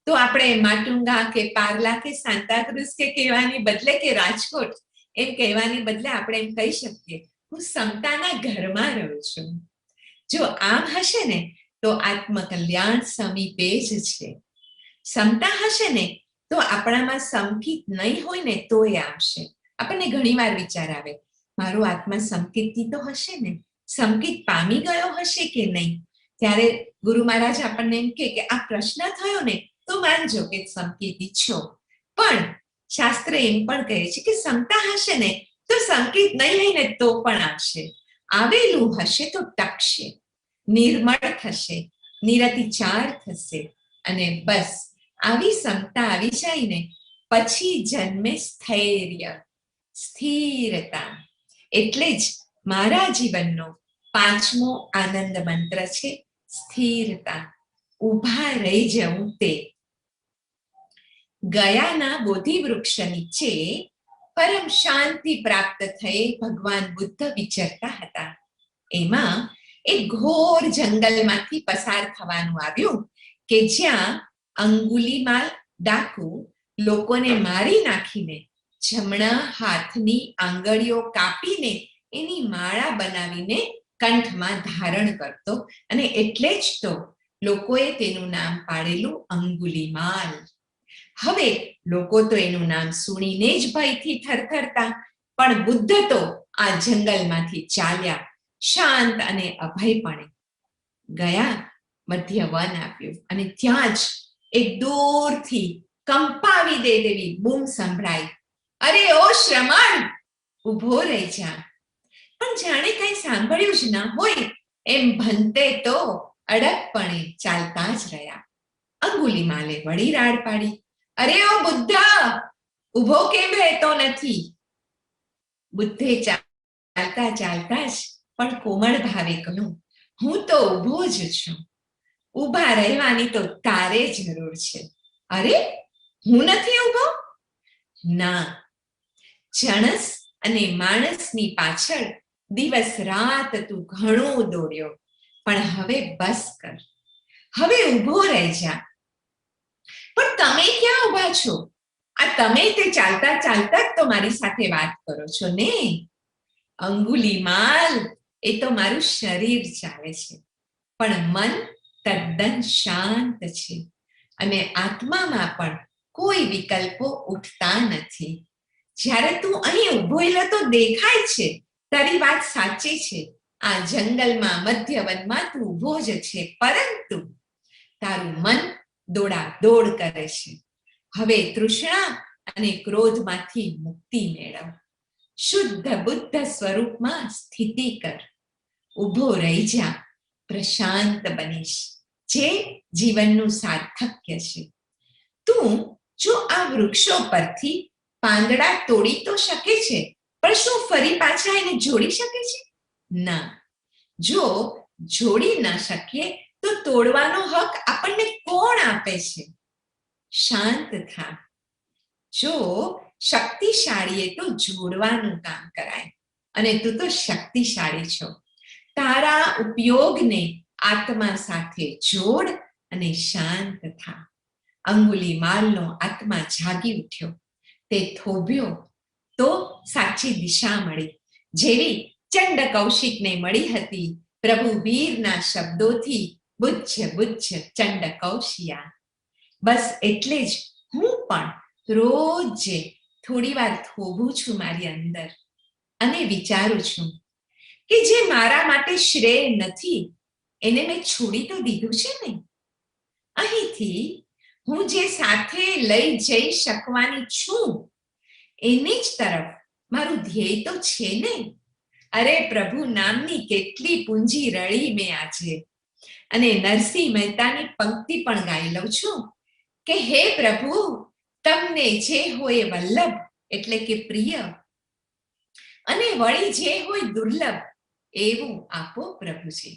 તો આપણે માટુંગા કે પાર્લા કે સાંતાક્રુઝ કે કહેવાની બદલે કે રાજકોટ એમ કહેવાની બદલે આપણે એમ કહી શકીએ, હું સમતાના ઘરમાં રહું છું. જો આમ હશે ને તો આત્મકલ્યાણ સમીપે જ છે. સમતા હશે ને તો આપણામાં સંકિત નહીં હોય ને તોય આવશે. આપણને ઘણીવાર વિચાર આવે, મારો આત્મા સંકિતથી તો હશે ને, સંકિત પામી ગયો હશે કે નહીં? ત્યારે ગુરુ મહારાજ આપણને એમ કે આ પ્રશ્ન થયો ને તો માનજો કે સંકિતી છો. પણ શાસ્ત્ર એમ પણ કહે છે કે સમતા હશે ને તો સંકિત નહીં હોય ને તો પણ આવશે. આવેલું હશે તો ટકશે, નિર્મળ થશે, નિરતિચાર થશે, અને બસ આવી સમતા આવી જાય ને પછી જન્મે સ્થૈર્ય, સ્થિરતા. એટલે જ મારા જીવનનો 5મો આનંદ મંત્ર છે સ્થિરતા. ઊભા રહી જવું તે. ગયાના બોધિ વૃક્ષ નીચે પરમ શાંતિ પ્રાપ્ત થઈ ભગવાન બુદ્ધ વિચરતા હતા. એમાં એક ઘોર જંગલમાંથી પસાર થવાનું આવ્યું કે જ્યાં અંગુલીમાલ ડાકુ લોકોને મારી નાખીને જમણા હાથની આંગળીઓ કાપીને એની માળા બનાવીને કંઠમાં ધારણ કરતો, અને એટલે જ તો લોકોએ તેનું નામ પાડેલું અંગુલીમાલ. હવે લોકો તો એનું નામ સુણીને જ ભયથી થરથરતા, પણ બુદ્ધ તો આ જંગલમાંથી ચાલ્યા શાંત અને અભયપણે. ગયા મધ્ય વન આવ્યું અને ત્યાં જ એક દૂરથી કંપાવી દે તેવી બૂમ સંભળાઈ, અરે ઓ શ્રમણ, ઊભો રહી જા. પણ જાણે કઈ સાંભળ્યું જ ના હોય એમ ભંતે તો અડગપણે ચાલતા જ રહ્યા. અંગુલીમાલે વળી રાડ પાડી, અરે ઓ બુદ્ધ, ઊભો કેમ રહેતો નથી? બુદ્ધે ચાલતા ચાલતા જ પણ કોમળ ભાવે કહ્યું, હું તો ઊભો જ છું, ઊભા રહેવાની તો તારે જરૂર છે. અરે, હું નથી ઊભો? ના, જણસ અને માણસની પાછળ દિવસ રાત તું ઘણો દોડ્યો, પણ હવે બસ કર, હવે ઊભો રહી જા. પણ તમે ક્યાં ઊભા છો? આ તમે તે ચાલતા ચાલતા જ તો મારી સાથે વાત કરો છો ને. અંગુલીમાલ, એ તો મારું શરીર ચાલે છે, પણ મન તદ્દન શાંત છે અને આત્મામાં પણ કોઈ વિકલ્પો ઉઠતા નથી. જ્યારે તું અહીં ઊભો તો દેખાય છે, તારી વાત સાચી છે, આ જંગલમાં મધ્યવનમાં તું ઊભો જ છે, પરંતુ તારું મન દોડાદોડ કરે છે. હવે તૃષ્ણા અને ક્રોધમાંથી મુક્તિ મેળવ, શુદ્ધ બુદ્ધ સ્વરૂપમાં સ્થિતિ કર, ઊભો રહી જા, પ્રશાંત બનીશ, જે જીવનનું સાર્થક્ય છે. તું જો આ વૃક્ષો પરથી પાંદડા તોડી તો શકે છે, પણ શું ફરી પાછા એને જોડી શકે છે? ના. જો જોડી ન શકીએ તો તોડવાનો હક આપણને કોણ આપે છે? શાંત થા. જો શક્તિશાળીએ તો જોડવાનું કામ કરાય, અને તું તો શક્તિશાળી છો. તારા ઉપયોગને આત્મા સાથે જોડ અને શાંત થા. અંગુલીમાલનો આત્મા જાગી ઉઠ્યો. તે થોભ્યો તો સાચી દિશા મળી, જેવી ચંડ કૌશિકને મળી હતી પ્રભુ વીરના શબ્દોથી, બુચ્છ બુચ્છ ચંડ કૌશિયા. બસ એટલે જ હું પણ રોજ થોડી વાર થોભું છું મારી અંદર, અને વિચારું છું કે જે મારા માટે શ્રેય નથી એને મેં છોડી તો દીધું છે ને. અહીંથી હું જે સાથે લઈ જઈ શકવાની છું એની જ તરફ મારું ધ્યેય તો છે ને. અરે પ્રભુ નામની કેટલી પૂંજી રળી મેં આજે, અને નરસિંહ મહેતાની પંક્તિ પણ ગાઈ લઉં છું કે હે પ્રભુ, તમને જે હોય વલ્લભ એટલે કે પ્રિય, અને વળી જે હોય દુર્લભ એવું આપો પ્રભુજી.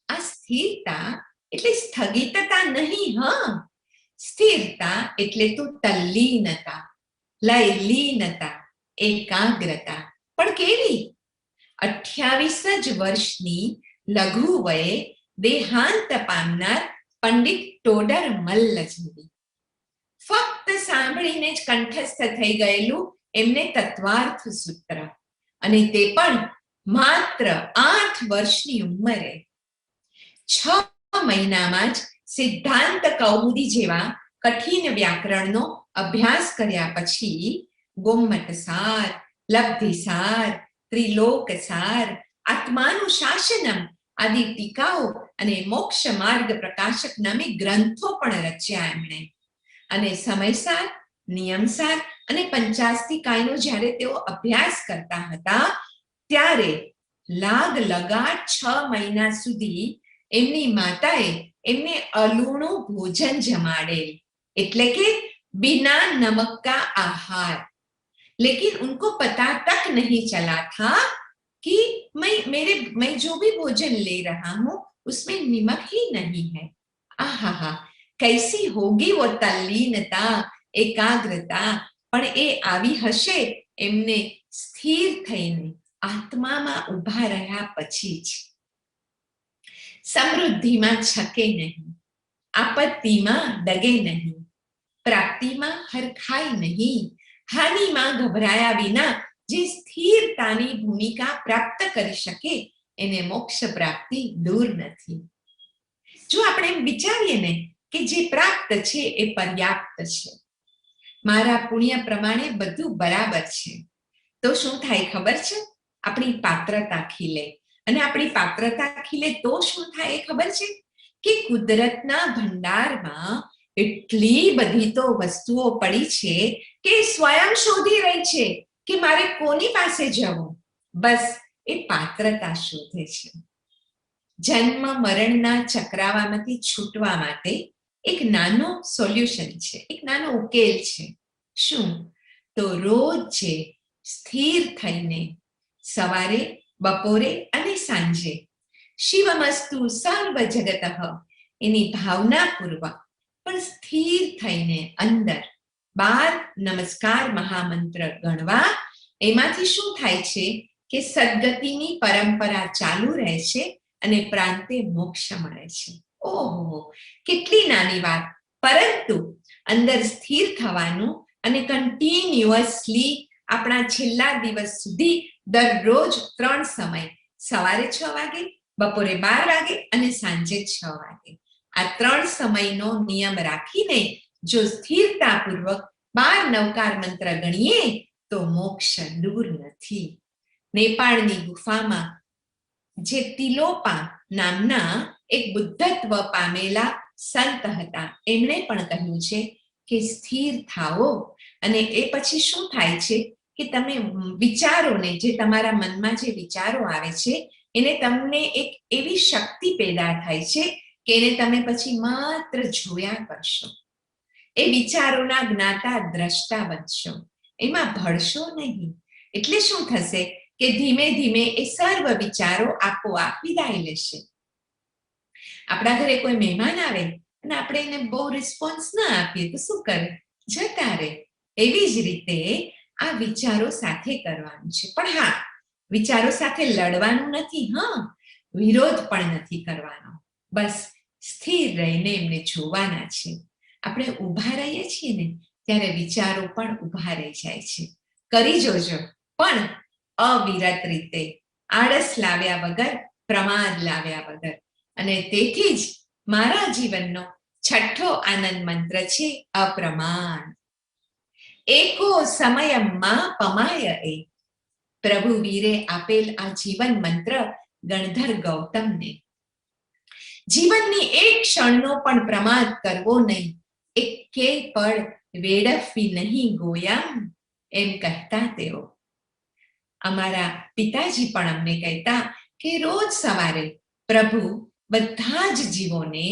આ સ્થિરતા એટલે સ્થગિતતા નહીં, હા, સ્થિરતા એટલે તો તલ્લીનતા, લયલીનતા, એકાગ્રતા. પણ કેવી? 28 જ વર્ષની લઘુ વયે દેહાંત પામનાર પંડિત ટોડર મલ્લ જેવી. ફક્ત સાંભળીને જ કંઠસ્થ થઈ ગયેલું એમને તત્વાર્થ સૂત્ર, અને તે પણ માત્ર 8 વર્ષની ઉંમરે. 6 મહિનામાં જ સિદ્ધાંત કૌમુદી જેવા કઠિન વ્યાકરણનો અભ્યાસ કર્યા પછી ગોમ્મટસાર, લબ્ધિસાર, ત્રિલોકસાર, આત્માનું શાસનમ આદિ ટીકાઓ અને મોક્ષ માર્ગ પ્રકાશક નામે ગ્રંથો પણ રચ્યા એમણે. અને સમયસાર, નિયમસાર અને પંચાસ્તિકાયનો જ્યારે તેઓ અભ્યાસ કરતા હતા ત્યારે લગાડ 6 મહિના સુધી એમની માતાએ એમને અલૂણું ભોજન જમાડેલ, એટલે કે बिना नमक का आहार. लेकिन उनको पता तक नहीं चला था कि मैं जो भी भोजन ले रहा हूं उसमें नमक ही नहीं है. आहा, कैसी होगी वो तल्लीनता, एकाग्रता. પણ એ આવી હશે એમને સ્થિર થઈને આત્મામાં ઊભા રહ્યા પછી જ. સમૃદ્ધિમાં છકે નહીં, આપત્તિમાં ડગે નહીં, પ્રાપ્તિમાં હરખાય નહીં, હાનિમાં ગભરાયા વિના જે સ્થિરતાની ભૂમિકા પ્રાપ્ત કરી શકે એને મોક્ષ પ્રાપ્તિ દૂર નથી. જો આપણે એમ વિચારીએ ને કે જે પ્રાપ્ત છે એ પર્યાપ્ત છે, મારા પુણ્ય પ્રમાણે બધું બરાબર છે, તો શું થાય ખબર છે? આપણી પાત્રતા ખીલે. અને આપણી પાત્રતા ખીલે તો શું થાય એ ખબર છે? કે કુદરતના ભંડારમાં એટલી બધી તો વસ્તુઓ પડી છે કે સ્વયં શોધી રહી છે કે મારે કોની પાસે જવું. બસ એ પાત્રતા શોધે છે. જન્મ મરણના ચક્રાવામાંથી છૂટવા માટે એક નાનો સોલ્યુશન છે, એક નાનો ઉકેલ છે. શું? તો રોજ સ્થિર થઈને સવારે, બપોરે અને સાંજે શિવમસ્તુ સર્વ જગત એની ભાવનાપૂર્વક પણ સ્થિર થઈને અંદર 12 નમસ્કાર મહામંત્ર ગણવા. એમાંથી શું થાય છે કે સદગતિની પરંપરા ચાલુ રહે છે અને પ્રાંતે મોક્ષ મળે છે. ઓહો, કેટલી નાની વાત, પરંતુ અંદર સ્થિર થવાનું અને કન્ટિન્યુઅસલી આપણા છેલ્લા દિવસ સુધી દરરોજ 3 સમય, સવારે 6 વાગે, બપોરે 12 વાગે અને સાંજે 6 વાગે, આ 3 સમયનો નિયમ રાખીને જો સ્થિરતાપૂર્વક 12 નવકાર મંત્ર ગણીએ તો મોક્ષ દૂર નથી. નેપાળની ગુફામાં જે તિલોપા નામના એક બુદ્ધત્વ પામેલા સંત હતા, એમણે પણ કહ્યું છે કે સ્થિર થાઓ. અને એ પછી શું થાય છે કે તમે વિચારોને, જે તમારા મનમાં જે વિચારો આવે છે એને તમને એક એવી શક્તિ પેદા થાય છે કે એને તમે પછી માત્ર જોયા કરશો. એ વિચારોના જ્ઞાતા દ્રષ્ટા બનશો, એમાં ભળશો નહીં. એટલે શું થશે કે ધીમે ધીમે એ સર્વ વિચારો આપોઆપ વિદાય લેશે. આપણા ઘરે કોઈ મહેમાન આવે અને આપણે એને બહુ રિસ્પોન્સ ના આપીએ તો શું કરે? જતા રહે. એવી જ રીતે આ વિચારો સાથે કરવાનું છે. પણ હા, વિચારો સાથે લડવાનું નથી, વિરોધ પણ નથી કરવાનો. બસ સ્થિર રહીને એમને જોવાના છે. આપણે ઊભા રહીએ છીએ ને ત્યારે વિચારો પણ ઊભા રહી જાય છે. કરી જોજો, પણ અવિરત રીતે, આળસ લાવ્યા વગર, પ્રમાદ લાવ્યા વગર. અને તેથી જ મારા જીવનનો 6થો આનંદ મંત્ર છે અપ્રમાદ. એકો સમયમાં પમાય એ. પ્રભુ વીરે આપેલ આ જીવન મંત્ર ગણધર ગૌતમને. જીવનની એક ક્ષણનો પણ પ્રમાદ કરવો નહીં, એકે પળ વેડફવી નહીં ગોયમ, એમ કહેતા તેઓ. અમારા પિતાજી પણ અમને કહેતા કે રોજ સવારે પ્રભુ બધા જ જીવોને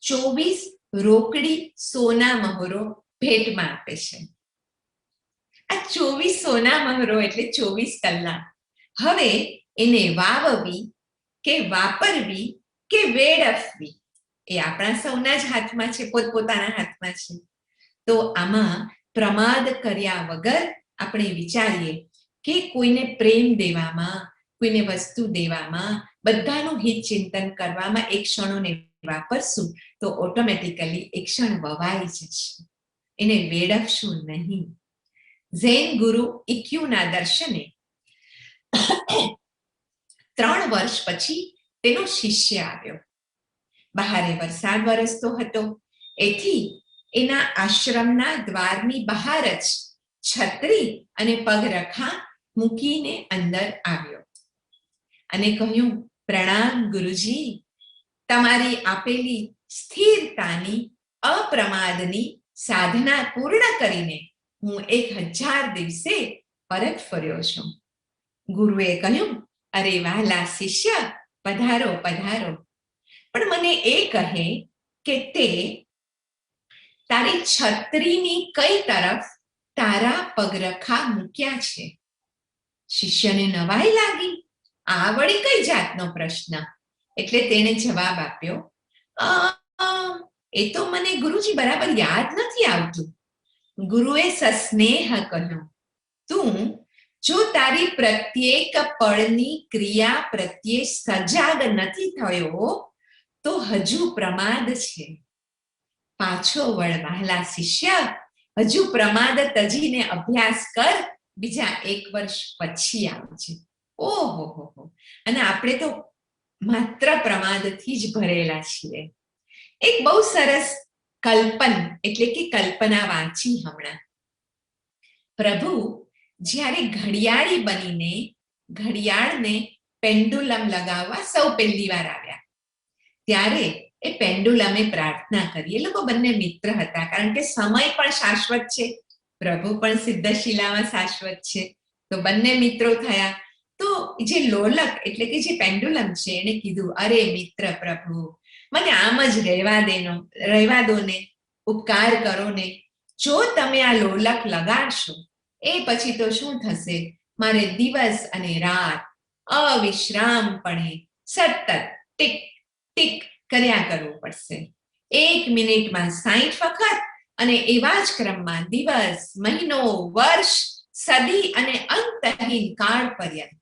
24 રોકડી સોના મહોરો ભેટમાં આપે છે. આ 24 સોના મહોરો એટલે 24 કલાક. હવે એને વાવવી કે વાપરવી કે વેડફવી એ આપણા સૌના જ હાથમાં છે, પોતપોતાના હાથમાં છે. તો આમાં પ્રમાદ કર્યા વગર આપણે વિચારીએ કે કોઈને પ્રેમ દેવામાં, કોઈને વસ્તુ દેવામાં, બધાનું હિત ચિંતન કરવામાં એક ક્ષણોને વાપરશું તો ઓટોમેટિકલી એક ક્ષણ વવાઈ જશે. એને વેડફશું નહીં. ઝેન ગુરુ ઇક્યુના દર્શને 3 વર્ષ પછી તેનો શિષ્ય આવ્યો. બહારે વરસાદ વરસતો હતો, એથી એના આશ્રમના દ્વારની બહાર જ છત્રી અને પગરખા મૂકીને અંદર આવ્યો અને કહ્યું, પ્રણામ ગુરુજી, તમારી આપેલી સ્થિરતાની, અપ્રમાદની સાધના પૂર્ણ કરીને હું 1000 દિવસે પરત ફર્યો છું. ગુરુએ કહ્યું, અરે વહાલા શિષ્ય, પધારો પધારો. પણ મને એ કહે કે તે તારી છત્રીની કઈ તરફ તારા પગરખા મૂક્યા છે? શિષ્યને નવાઈ લાગી, આ વળી કઈ જાતનો પ્રશ્ન? એટલે તેણે જવાબ આપ્યો, એ તો મને ગુરુજી બરાબર યાદ નથી આવતું. ગુરુએ સસ્નેહ કહ્યું, તું જો તારી પ્રત્યેક પળની ક્રિયા પ્રત્યે સજાગ નથી થયો તો હજુ પ્રમાદ છે. પાછો વળ વહાલા શિષ્ય, હજુ પ્રમાદ તજીને અભ્યાસ કર, બીજા 1 વર્ષ પછી આવજે. ઓહો, અને આપણે તો માત્ર પ્રમાદથી જ ભરેલા છીએ. એક બહુ સરસ એટલે કે કલ્પના વાંચી હમણાં. પ્રભુ જ્યારે ઘડિયાળી બનીને ઘડિયાળને પેન્ડુલમ લગાવવા સૌ પહેલી વાર આવ્યા, ત્યારે એ પેન્ડુલમે પ્રાર્થના કરી. એ લોકો બંને મિત્ર હતા, કારણ કે સમય પણ શાશ્વત છે, પ્રભુ પણ સિદ્ધશિલામાં શાશ્વત છે, તો બંને મિત્રો થયા. તો જે લોલક એટલે કે જે પેન્ડુલમ છે એને કીધું, અરે મિત્ર પ્રભુ, મને આમ જ રહેવા દો ને, ઉપકાર કરો ને. જો તમે આ લોલક લગાડશો એ પછી તો શું થશે, મારે દિવસ અને રાત અવિશ્રામપણે સતત ટીક ટીક કર્યા કરવું પડશે. 1 મિનિટમાં 60 વખત, અને એવા જ ક્રમમાં દિવસ, મહિનો, વર્ષ, સદી અને અંતહીન કાળ પર્યંત.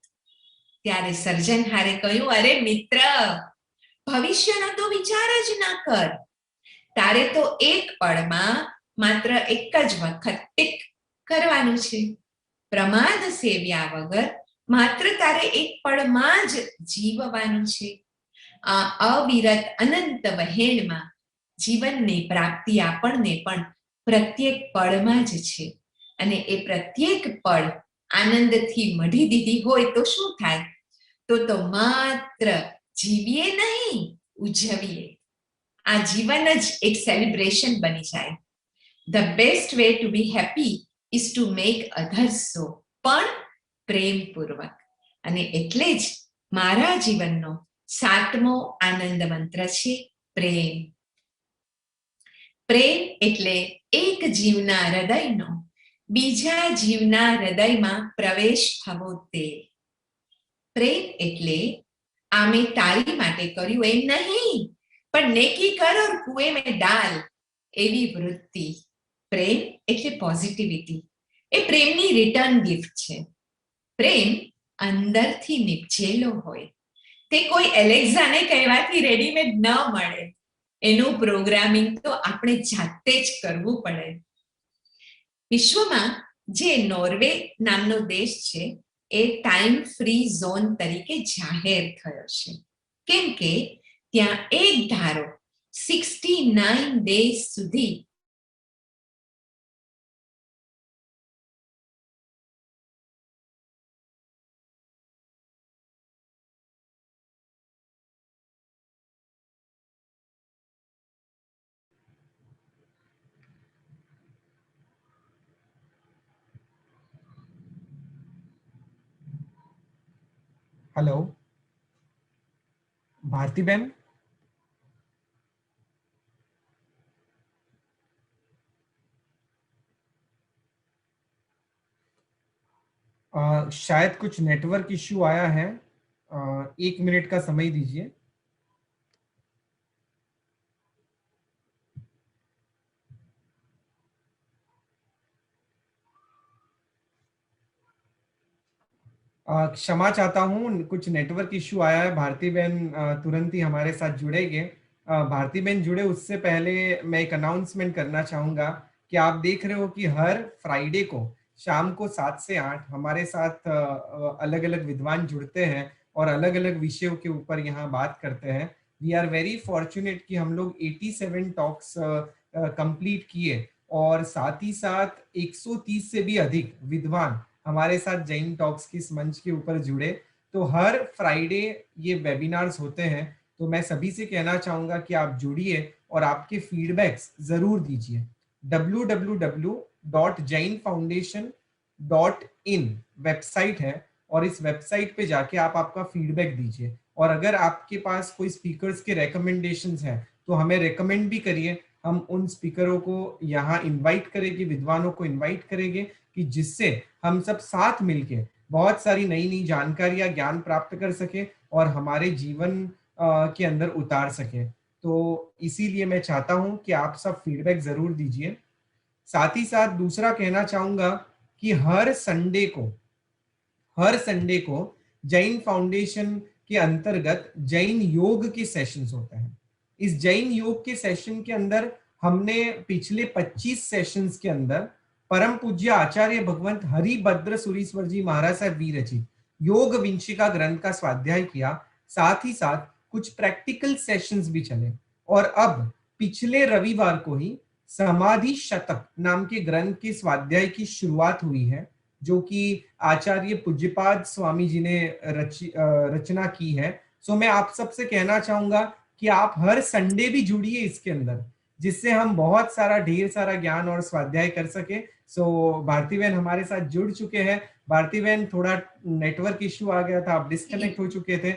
ત્યારે સર્જનહારે કહ્યું, અરે મિત્ર, ભવિષ્યનો તો વિચાર જ ના કર. તારે તો એક પળમાં માત્ર એક જ વખત ટીક કરવાનું છે. પ્રમાદ સેવ્યા વગર માત્ર તારે એક પળમાં જ જીવવાનું છે. આ અવિરત અનંત વહેણમાં જીવનની પ્રાપ્તિ આપણને પણ પ્રત્યેક પળમાં જ છે. અને એ પ્રત્યેક પળ આનંદથી મઢી દીધી હોય તો શું થાય? તો માત્ર જીવીએ નહીં, ઉજવીએ. આ જીવન જ એક સેલિબ્રેશન બની જાય. The best way to be happy is to make others so, પણ પ્રેમપૂર્વક. અને એટલે જ મારા જીવનનો 7મો આનંદ મંત્ર છે પ્રેમ. પ્રેમ એટલે એક જીવના હૃદયનો બીજા જીવના હૃદયમાં પ્રવેશ થવો તે. પ્રેમ એટલે આ મેં તારી માટે કર્યું એમ નહીં, પણ નેકી કર ઓર કુએ મેં ડાલ, એવી વૃત્તિ. પ્રેમ એટલે પોઝિટિવિટી. એ પ્રેમની રિટર્ન ગિફ્ટ છે. પ્રેમ અંદરથી નિપજેલો હોય. તે કોઈ એલેક્ઝાને કહેવાથી રેડીમેડ ન મળે. એનું પ્રોગ્રામિંગ તો આપણે જાતે જ કરવું પડે. વિશ્વમાં જે નોર્વે નામનો દેશ છે એ ટાઈમ ફ્રી ઝોન તરીકે જાહેર થયો છે, કેમ કે ત્યાં એક ધારો 69 ડેઝ સુધી हेलो भारती बहन, शायद कुछ नेटवर्क इश्यू आया है. 1 मिनट का समय दीजिए. क्षमा चाहता हूँ, कुछ नेटवर्क इश्यू आया है. भारती बहन तुरंत ही हमारे साथ जुड़ेंगे. भारती बहन जुड़े उससे पहले मैं एक अनाउंसमेंट करना चाहूँगा कि आप देख रहे हो कि हर फ्राइडे को शाम को 7 से 8 हमारे साथ अलग अलग विद्वान जुड़ते हैं और अलग अलग विषयों के ऊपर यहाँ बात करते हैं. वी आर वेरी फॉर्चुनेट कि हम लोग 87 टॉक्स कंप्लीट किए और साथ ही साथ 130 से भी अधिक विद्वान हमारे साथ जैन टॉक्स की इस मंच के ऊपर जुड़े. तो हर फ्राइडे ये वेबिनार्स होते हैं. तो मैं सभी से कहना चाहूंगा कि आप जुड़िए और आपके फीडबैक्स जरूर दीजिए. www.jainfoundation.in वेबसाइट है और इस वेबसाइट पे जाके आप आपका फीडबैक दीजिए. और अगर आपके पास कोई स्पीकर्स के रिकमेंडेशंस हैं तो हमें रिकमेंड भी करिए. हम उन स्पीकरों को यहाँ इनवाइट करेंगे, विद्वानों को इनवाइट करेंगे कि जिससे हम सब साथ मिलके बहुत सारी नई नई जानकारियां, ज्ञान प्राप्त कर सके और हमारे जीवन के अंदर उतार सके. तो इसीलिए मैं चाहता हूं कि आप सब फीडबैक जरूर दीजिए. साथ ही साथ दूसरा कहना चाहूंगा कि हर संडे को जैन फाउंडेशन के अंतर्गत जैन योग के सेशंस होते हैं. इस जैन योग के सेशन के अंदर हमने पिछले 25 सेशंस के अंदर परम पूज्य आचार्य भगवंत हरिभद्र सुरीश्वर जी महाराज साहब विरचित योग विंशिका ग्रंथ का स्वाध्याय किया. साथ ही साथ कुछ प्रैक्टिकल सेशंस भी चले और अब पिछले रविवार को ही समाधि शतक नाम के ग्रंथ के स्वाध्याय की शुरुआत हुई है, जो कि आचार्य पूज्यपाद स्वामी जी ने रचना की है. सो मैं आप सबसे कहना चाहूंगा कि आप हर संडे भी जुड़िए इसके अंदर, जिससे हम बहुत सारा ढेर सारा ज्ञान और स्वाध्याय कर सके. सो भारती बहन हमारे साथ जुड़ चुके हैं. भारती बहन, थोड़ा नेटवर्क इश्यू आ गया था, आप डिस्कनेक्ट हो चुके थे.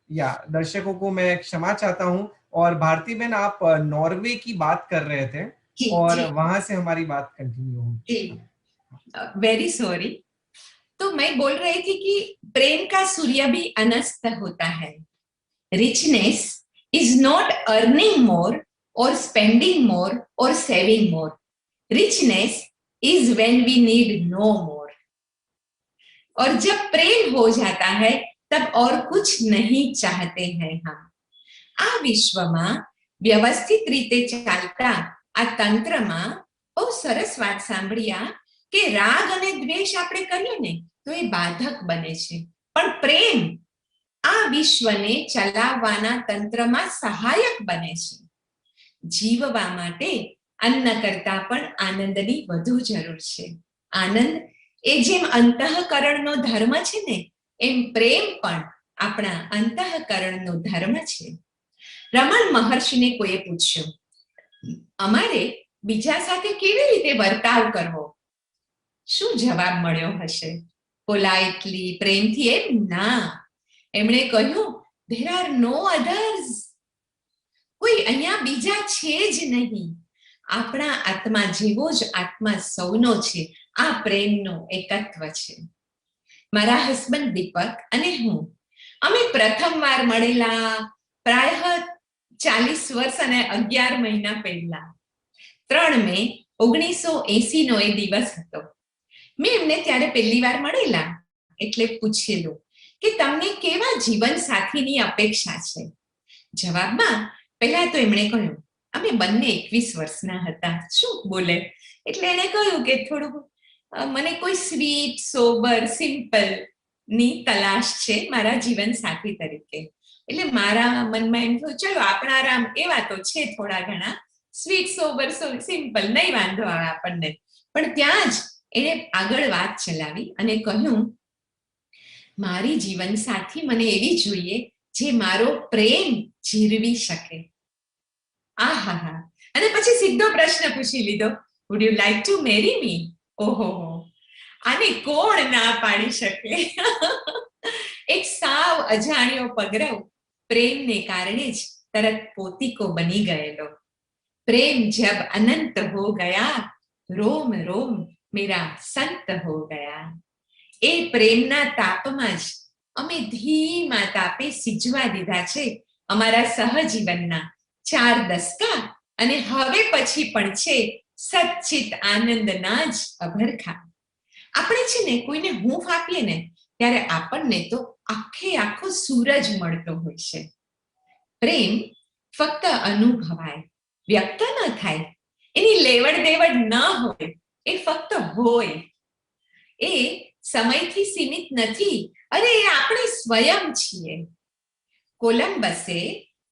या दर्शकों को मैं क्षमा चाहता हूं. और भारती बहन, आप नॉर्वे की बात कर रहे थे और वहां से हमारी बात कंटिन्यू हुई. Very sorry. तो मैं बोल रही थी कि प्रेम का सूर्य भी अनस्त होता है. Richness is not earning more or spending more or saving more. Richness is when we need no more. और जब प्रेम हो जाता है तब और कुछ नहीं चाहते हैं हम. આ વિશ્વમાં વ્યવસ્થિત રીતે ચાલતા આ તંત્રમાં બહુ સરસ વાત સાંભળ્યા કે રાગ અને દ્વેષ આપણે કરીએ ને તો એ બાધક બને છે, પણ પ્રેમ આ વિશ્વને ચલાવવાના તંત્રમાં સહાયક બને છે. જીવવા માટે અન્ન કરતા પણ આનંદની વધુ જરૂર છે. આનંદ એ જેમ અંતઃકરણનો ધર્મ છે ને, એમ પ્રેમ પણ આપણા અંતઃકરણનો ધર્મ છે. રમણ મહર્ષિને કોઈએ પૂછ્યું, અમારે બીજા સાથે કેવી રીતે વર્તાવ કરવો? શું જવાબ મળ્યો હશે? પોલાઇટલી, પ્રેમથી? એમ ના, એમણે કહ્યું, there are no others. કોઈ અહીંયા બીજા છે જ નહીં. આપણા આત્મા જેવો જ આત્મા સૌનો છે. આ પ્રેમનો એકત્વ છે. મારા હસબન્ડ દીપક અને હું, અમે પ્રથમવાર મળેલા પ્રાય 40 વર્ષ અને 11 મહિના પહેલા. 3 મે 1980 નો એ દિવસ હતો. મેં એમને ત્યારે પહેલી વાર મળેલા એટલે પૂછેલું કે તમને કેવા જીવન સાથીની અપેક્ષા છે? જવાબમાં પહેલા તો એમણે કહ્યું, અમે બંને 21 વર્ષના હતા. શું બોલે? એટલે એણે કહ્યું કે થોડું મને કોઈ સ્વીટ, સોબર, સિમ્પલ ની તલાશ છે મારા જીવન સાથી તરીકે. એટલે મારા મનમાં એમ થયું, ચલો આપણા રામ એવા તો છે થોડા ઘણા, સ્વીટ, સોબર, સિમ્પલ, નહીં વાંધો આવે આપણને. પણ ત્યાં જ એણે આગળ વાત ચલાવી અને કહ્યું, મારી જીવન સાથી મને એવી જોઈએ જે મારો પ્રેમ જીરવી શકે. આહા. અને પછી સીધો પ્રશ્ન પૂછી લીધો, would you like to marry me? ઓહો, આને કોણ ના પાડી શકે? એક સાવ અજાણ્યો પગરવ પ્રેમને કારણે જ તરત પોતીકો બની ગયેલો. પ્રેમ જબ અનંત હો ગયા, રોમ રોમ મેરા સંત હો ગયા. એ પ્રેમના તાપમાં જ અમે ધીમા તાપે સિજવા દીધા છે અમારા સહજીવનના 4 દસકા, અને હવે પછી પણ છે સચ્ચિત આનંદના જ અભરખા. આપણે છે ને કોઈને હૂંફ આપીએ ને ત્યારે આપણને તો આખે આખો સૂરજ મળતો હોય છે. પ્રેમ ફક્ત અનુભવાય, વ્યક્ત ન થાય. એની લેવડ દેવડ ન હોય, એ ફક્ત હોય. એ સમયથી સીમિત નથી. અરે એ આપણે સ્વયં છીએ. કોલંબસે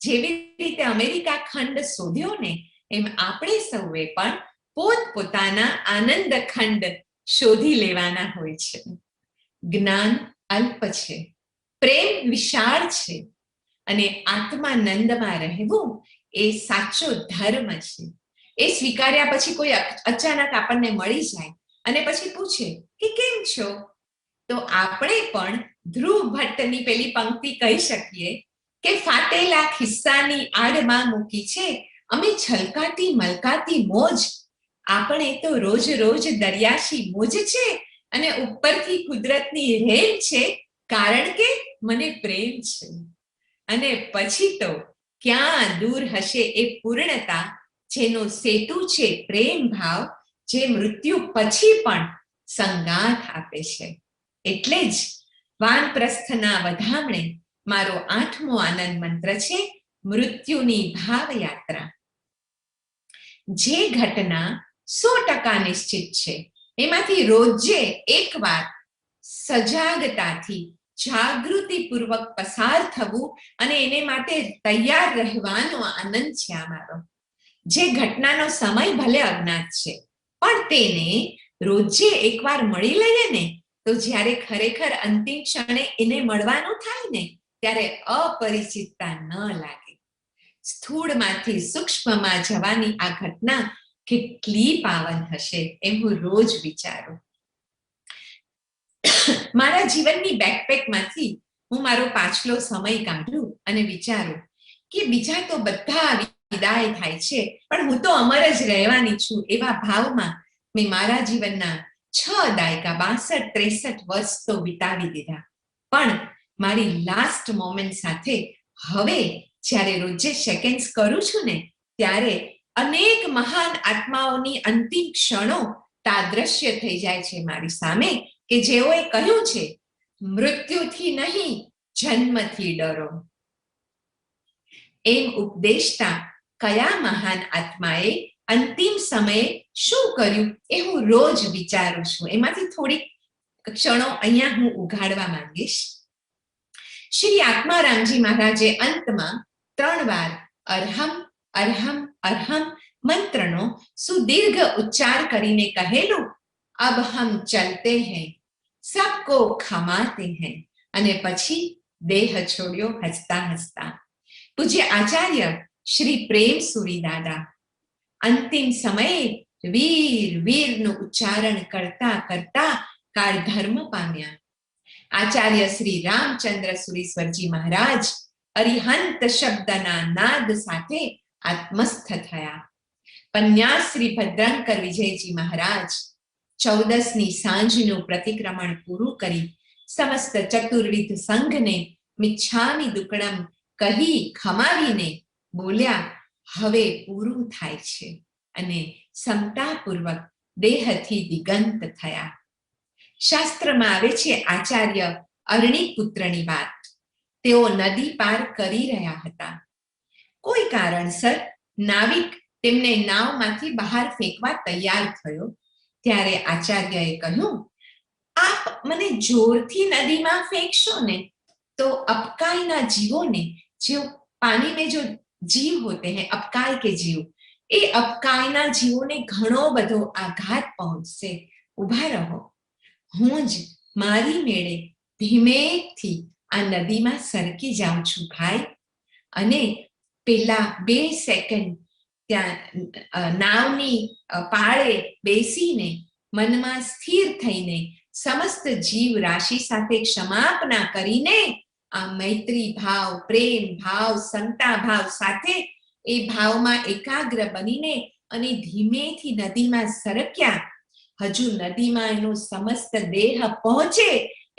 જેવી રીતે અમેરિકા ખંડ શોધ્યો ને, એમ આપણે સૌએ પણ પોતપોતાના આનંદ ખંડ શોધી લેવાના હોય છે. જ્ઞાન અલ્પ છે, પ્રેમ વિશાળ છે, અને આત્માનંદમાં રહેવું એ સાચો ધર્મ છે. એ સ્વીકાર્યા પછી કોઈ અચાનક આપણને મળી જાય અને પછી પૂછે કે કેમ છો, તો આપણે પણ ધ્રુવ ભટ્ટની પેલી પંક્તિ કહી શકીએ કે ફાટેલા ખિસ્સાની આડમાં મૂકી છે અમે છલકાતી મલકાતી મોજ. આપણે તો રોજ રોજ દરિયાશી મોજ છે અને ઉપરથી કુદરતની રેલ છે, કારણ કે મને પ્રેમ છે. અને પછી તો ક્યાં દૂર હશે એ પૂર્ણતા જેનો સેતુ છે પ્રેમ ભાવ, જે મૃત્યુ પછી પણ સંગાથ આપે છે. એટલે જ વાનપ્રસ્થના વધામણે મારો 8મો આનંદ મંત્ર છે મૃત્યુની ભાવયાત્રા. જે ઘટના 100% નિશ્ચિત છે એમાંથી રોજે એકવાર સજાગતાથી જાગૃતિપૂર્વક પસાર થવું અને એને માટે તૈયાર રહેવાનો આનંદ છે આ મારો. જે ઘટનાનો સમય ભલે અજ્ઞાત છે, પણ તેને રોજે એકવાર મળી લઈએ ને, તો જ્યારે ખરેખર અંતિમ ક્ષણે એને મળવાનું થાય ને, ત્યારે અપરિચિતતા ન લાગે. સ્થૂળમાંથી સૂક્ષ્મમાં જવાની આ ઘટના કેટલી પાવન હશે એમ હું રોજ વિચારું. મારા જીવનની બેકપેકમાંથી હું મારો પાછલો સમય કાઢું અને વિચારું કે બીજા તો બધા વિદાય થાય છે, પણ હું તો અમર જ રહેવાની છું. એવા ભાવમાં મેં મારા જીવનના 6 દાયકા 62-63 વર્ષ તો વિતાવી દીધા, પણ મારી લાસ્ટ મોમેન્ટ સાથે હવે જ્યારે રોજે સેકન્ડ્સ કરું છું ને, ત્યારે અનેક મહાન આત્માઓની અંતિમ ક્ષણો તાદ્રશ્ય થઈ જાય છે મારી સામે, કે જેઓએ કહ્યું છે, મૃત્યુથી નહીં, જન્મથી ડરો. એમ ઉપદેશતા કયા મહાન આત્માએ અંતિમ સમયે શું કર્યું એ હું રોજ વિચારું છું. એમાંથી થોડીક ક્ષણો અહીંયા હું ઉઘાડવા માંગીશ. શ્રી આત્મારામજી મહારાજે અંતમાં 3 વાર અરહમ અરહમ અરહમ મંત્રનો સુદીર્ઘ ઉચ્ચાર કરીને કહેલું, અબ હમ ચલતે હૈ, સબકો ખમાતે હૈ, અને પછી દેહ છોડ્યો હસતા હસતા. પૂજ્ય આચાર્ય શ્રી પ્રેમ સુરી દાદા અંતિમ સમયે વીર વીરનું ઉચ્ચારણ કરતા કરતા કાળધર્મ પામ્યા. આચાર્ય શ્રી રામચંદ્ર સુરીશ્વરજી મહારાજ અરિહંત શબ્દના નાદ સાથે આત્મસ્થ થયા. પન્યાસ શ્રી ભદ્રંકર વિજયજી મહારાજ 14ની સાંજનું પ્રતિક્રમણ પૂરું કરી સમસ્ત ચતુર્વિધ સંઘને મિચ્છામિ દુક્કડમ કહી ખમાવીને બોલ્યા, હવે પૂરું થાય છે, અને સમતાપૂર્વક દેહથી દિગંત થયા. શાસ્ત્રમાં આવે છે આચાર્ય અરણી પુત્રની વાત. તેઓ નદી પાર કરી રહ્યા હતા. કોઈ કારણસર નાવિક તેમને નાવમાંથી બહાર ફેંકવા તૈયાર થયો. ત્યારે આચાર્યએ કહ્યું, આપ મને જોરથી નદીમાં ફેંકશો ને તો અપકાઈના જીવોને, जो पानी में जो जीव होते हैं, अपकाय के जीव, એ અપકાયના જીવોને ઘણો બધો આઘાત પહોંચશે. ઊભા રહો, હું જ મારી મેળે ધીમેથી આ નદીમાં સરકી જાઉં છું ભાઈ. અને પેલા 2 સેકન્ડ ત્યાં નાવની પાળે બેસીને મનમાં સ્થિર થઈને સમસ્ત જીવ રાશિ સાથે ક્ષમાપના કરીને આ મૈત્રી ભાવ, પ્રેમ ભાવ, સમતા ભાવ સાથે એ ભાવમાં એકાગ્ર બનીને અને ધીમેથી નદીમાં સરક્યા. હજુ નદીમાં એનો સમસ્ત દેહ પહોંચે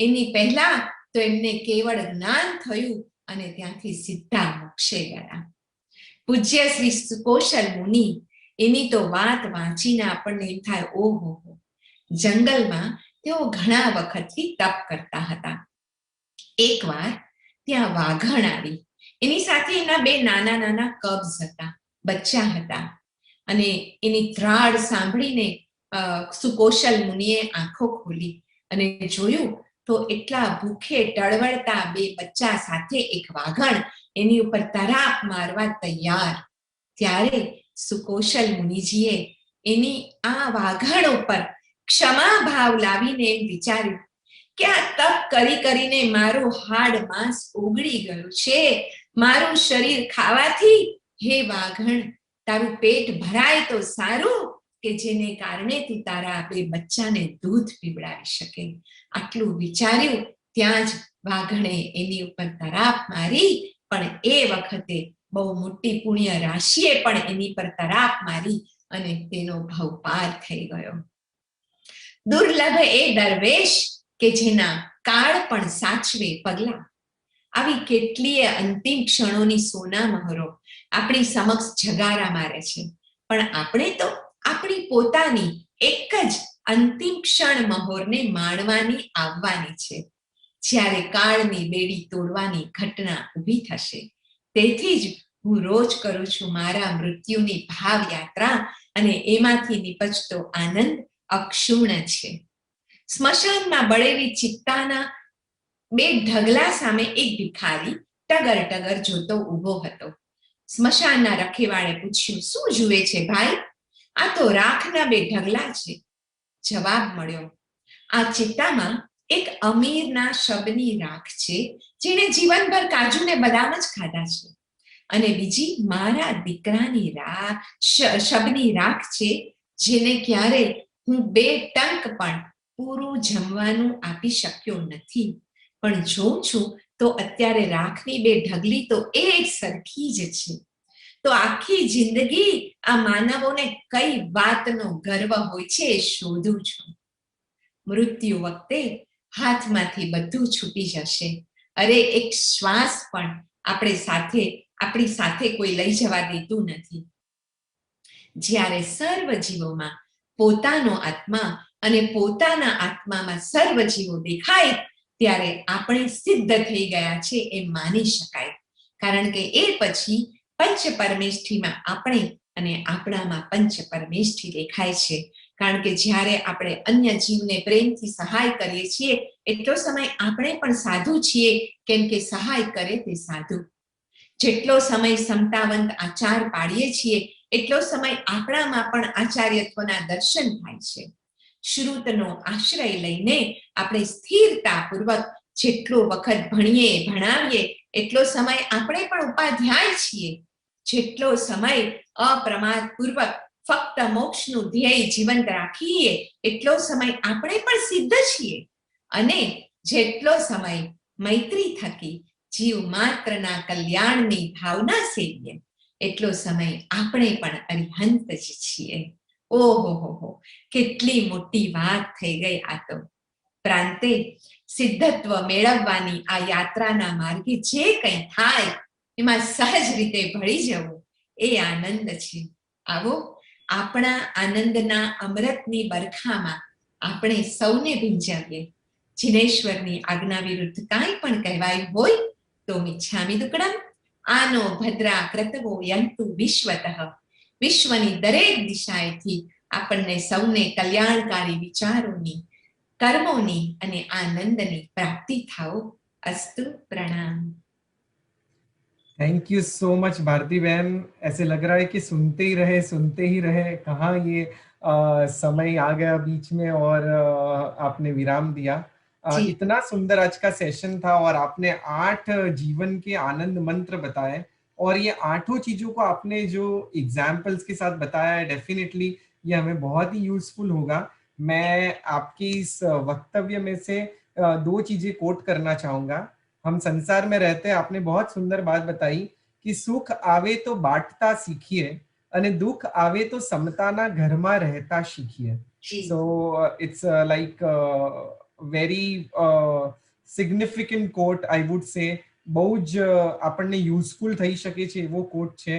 એની પહેલા તો એમને કેવળ જ્ઞાન થયું અને ત્યાંથી સીધા મોક્ષે ગયા. પૂજ્ય શ્રી સુકોશલ મુનિ, એની તો વાત વાંચીને આપણને એમ થાય, ઓહો, જંગલમાં તેઓ ઘણા વખતથી તપ કરતા હતા. એકવાર ત્યાં વાઘણ આવી. એની સાથે એના 2 નાના નાના કબ્સ હતા, બચ્ચા હતા. અને એની ત્રાડ સાંભળીને સુકોશલ મુનિએ આંખો ખોલી અને જોયું તો એટલા ભૂખે ટળવળતા 2 બચ્ચા સાથે એક વાઘણ એની ઉપર તરાપ મારવા તૈયાર. ત્યારે સુકોશલ મુનિજીએ એની આ વાઘણ ઉપર ક્ષમા ભાવ લાવીને એમ વિચાર્યું કે આ તપ કરી કરીને મારું હાડ માંસ ઓગળી ગયું છે, મારું શરીર ખાવાથી, હે વાઘણ, તારું પેટ ભરાય તો સારું, કે જેને કારણે તું તારા 2 બચ્ચાને દૂધ પીવડાવી શકે. આટલું વિચાર્યું ત્યાં જ વાઘણે એની ઉપર તરાપ મારી. પણ એ વખતે બહુ મોટી પુણ્ય રાશિએ પણ એની પર તરાપ મારી અને તેનો ભાવ પાર થઈ ગયો. દુર્લભ એ દરવેશ કે જેના કાળ પણ સાચવે પગલા. આવી કેટલીય અંતિમ ક્ષણોની સોના મહોરો આપણી સમક્ષ જગારા મારે છે. પણ આપણે તો આપણી પોતાની એક જ અંતિમ ક્ષણ મહોરને માણવાની આવવાની છે, જ્યારે કાળની બેડી તોડવાની ઘટના ઊભી થશે. તેથી જ હું રોજ કરું છું મારા મૃત્યુની ભાવ યાત્રા, અને એમાંથી નિપજતો આનંદ અક્ષુણ્ણ છે. સ્મશાનમાં બળેલી ચિત્તાના 2 ઢગલા સામે એક ભિખારી ટગર ટગર જોતો ઊભો હતો. સ્મશાનના રખેવાળે પૂછ્યું, શું જુએ છે ભાઈ? આ તો રાખના 2 ઢગલા છે. જવાબ મળ્યો, આ ચિત્તામાં એક અમીરના શબની રાખ છે, જેણે જીવનભર કાજુ ને બદામ જ ખાધા છે, અને બીજી મારા દીકરાની શબની રાખ છે, જેને ક્યારે હું 2 ટંક પણ પૂરું જમવાનું આપી શક્યો નથી. પણ જોઉં છું તો અત્યારે રાખની 2 ઢગલી તો એક સરખી જ છે. તો આખી જિંદગી આ માનવોને કઈ વાતનો ગર્વ હોય છે એ શોધું છું. મૃત્યુ વખતે હાથમાંથી બધું છૂટી જશે. અરે એક શ્વાસ પણ આપણી સાથે કોઈ લઈ જવા દેતું નથી. જ્યારે સર્વ જીવોમાં પોતાનો આત્મા અને પોતાના આત્મામાં સર્વ જીવો દેખાય ત્યારે આપણે સિદ્ધ થઈ ગયા છે એમ માની શકાય. કારણ કે એ પછી પંચ પરમેષ્ઠીમાં આપણે અને આપણામાં પંચ પરમેષ્ઠી દેખાય છે. કારણ કે જ્યારે આપણે અન્ય જીવને પ્રેમથી સહાય કરીએ છીએ એટલો સમય આપણે પણ સાધુ છીએ, કેમ કે સહાય કરે તે સાધુ. જેટલો સમય સમતાવંત આચાર પાડીએ છીએ એટલો સમય આપણામાં પણ આચાર્યત્વના દર્શન થાય છે. શ્રુતનો આશ્રય લઈને આપણે સ્થિરતાપૂર્વક જેટલો વખત ભણીએ ભણાવીએ એટલો સમય આપણે પણ ઉપાધ્યાય છીએ. જેટલો સમય અપ્રમાદપૂર્વક ફક્ત મોક્ષનું ધ્યેય જીવંત રાખીએ એટલો સમય આપણે પણ સિદ્ધ છીએ. અને જેટલો સમય મૈત્રી થકી જીવ માત્રના કલ્યાણની ભાવના સેવીએ એટલો સમય આપણે પણ અરિહંત જ છીએ. ઓહો, કેટલી મોટી વાત થઈ ગઈ આ તો. પ્રાંતે સિદ્ધત્વ મેળવવાની આ યાત્રાના માર્ગે જે કંઈ થાય એમાં સહજ રીતે ભળી જવું એ આનંદ છે. આવો આપણા આનંદના અમૃતની બરખામાં આપણે સૌને ભીંજાવીએ. જિનેશ્વરની આજ્ઞા વિરુદ્ધ કાંઈ પણ કહેવાયું હોય તો મિચ્છામિ દુક્કડમ. આનો ભદ્રા ક્રતવો યંતુ વિશ્વતઃ. વિશ્વની દરેક દિશાએથી આપણને સૌને કલ્યાણકારી વિચારોની, કર્મોની અને આનંદની પ્રાપ્તિ થાઓ. અસ્તુ. પ્રણામ. Thank you so much Bharati बहन. ऐसे लग रहा है कि सुनते ही रहे. कहाँ ये समय आ गया बीच में और आपने विराम दिया. इतना सुंदर आज का सेशन था और आपने 8 जीवन के आनंद मंत्र बताए और ये 8 चीजों को आपने जो एग्जाम्पल्स के साथ बताया है, डेफिनेटली ये हमें बहुत ही यूजफुल होगा. मैं आपकी इस वक्तव्य में से 2 चीजें कोट करना चाहूंगा. हम संसार में रहते हैं, आपने बहुत सुंदर बात बताई कि सुख आवे तो बांटता सीखिए અને દુઃખ આવે તો સમતાના ઘરમાં રહેતા શીખીએ. So it's like very significant quote, I would say. બહુ જ આપણને યુઝફુલ થઈ શકે છે એવો કોટ છે.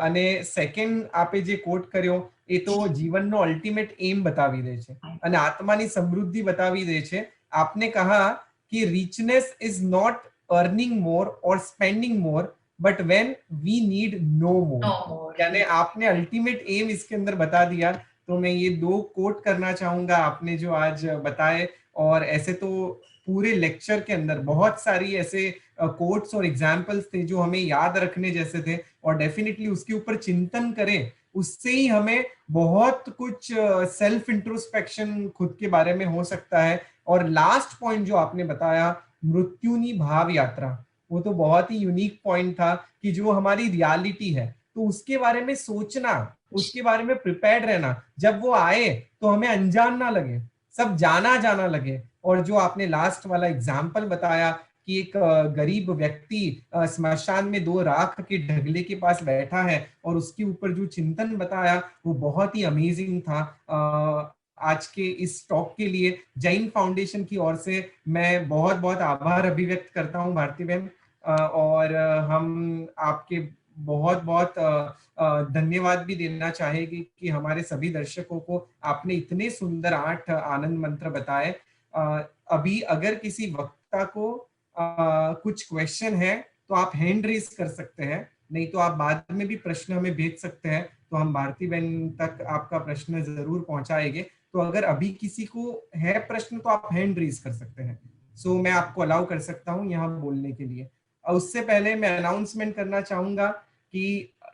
અને સેકન્ડ આપે જે કોટ કર્યો એ તો જીવનનો અલ્ટિમેટ એમ બતાવી દે છે અને આત્માની સમૃદ્ધિ બતાવી દે છે. આપને કહા कि richness is not earning more or spending more but when we need no more. यानी आपने अल्टीमेट एम इसके अंदर बता दिया. तो मैं ये 2 कोट करना चाहूंगा आपने जो आज बताए. और ऐसे तो पूरे लेक्चर के अंदर बहुत सारी ऐसे कोट्स और एग्जाम्पल्स थे जो हमें याद रखने जैसे थे और डेफिनेटली उसके ऊपर चिंतन करें, उससे ही हमें बहुत कुछ सेल्फ इंट्रोस्पेक्शन खुद के बारे में हो सकता है. और लास्ट पॉइंट जो आपने बताया, मृत्युनी भाव यात्रा, वो तो बहुत ही यूनिक पॉइंट था कि जो हमारी रियलिटी है तो उसके बारे में सोचना, उसके बारे में प्रिपेयर्ड रहना. जब वो आए तो हमें अनजान ना लगे, सब जाना जाना लगे. और जो आपने लास्ट वाला एग्जाम्पल बताया कि एक गरीब व्यक्ति स्मशान में 2 राख के ढगले के पास बैठा है और उसके ऊपर जो चिंतन बताया वो बहुत ही अमेजिंग था. आज के इस टॉक के लिए जैन फाउंडेशन की ओर से मैं बहुत बहुत आभार अभिव्यक्त करता हूं भारती बहन. और हम आपके बहुत बहुत धन्यवाद भी देना चाहेंगे कि हमारे सभी दर्शकों को आपने इतने सुंदर 8 आनंद मंत्र बताए. अभी अगर किसी वक्ता को कुछ क्वेश्चन है तो आप हैंड रेज कर सकते हैं, नहीं तो आप बाद में भी प्रश्न हमें भेज सकते हैं तो हम भारती बहन तक आपका प्रश्न जरूर पहुंचाएंगे. तो अगर अभी किसी को है प्रश्न तो आप हैंड रेज कर सकते हैं. सो मैं आपको अलाउ कर सकता हूं यहाँ बोलने के लिए. और उससे पहले मैं अनाउंसमेंट करना चाहूंगा कि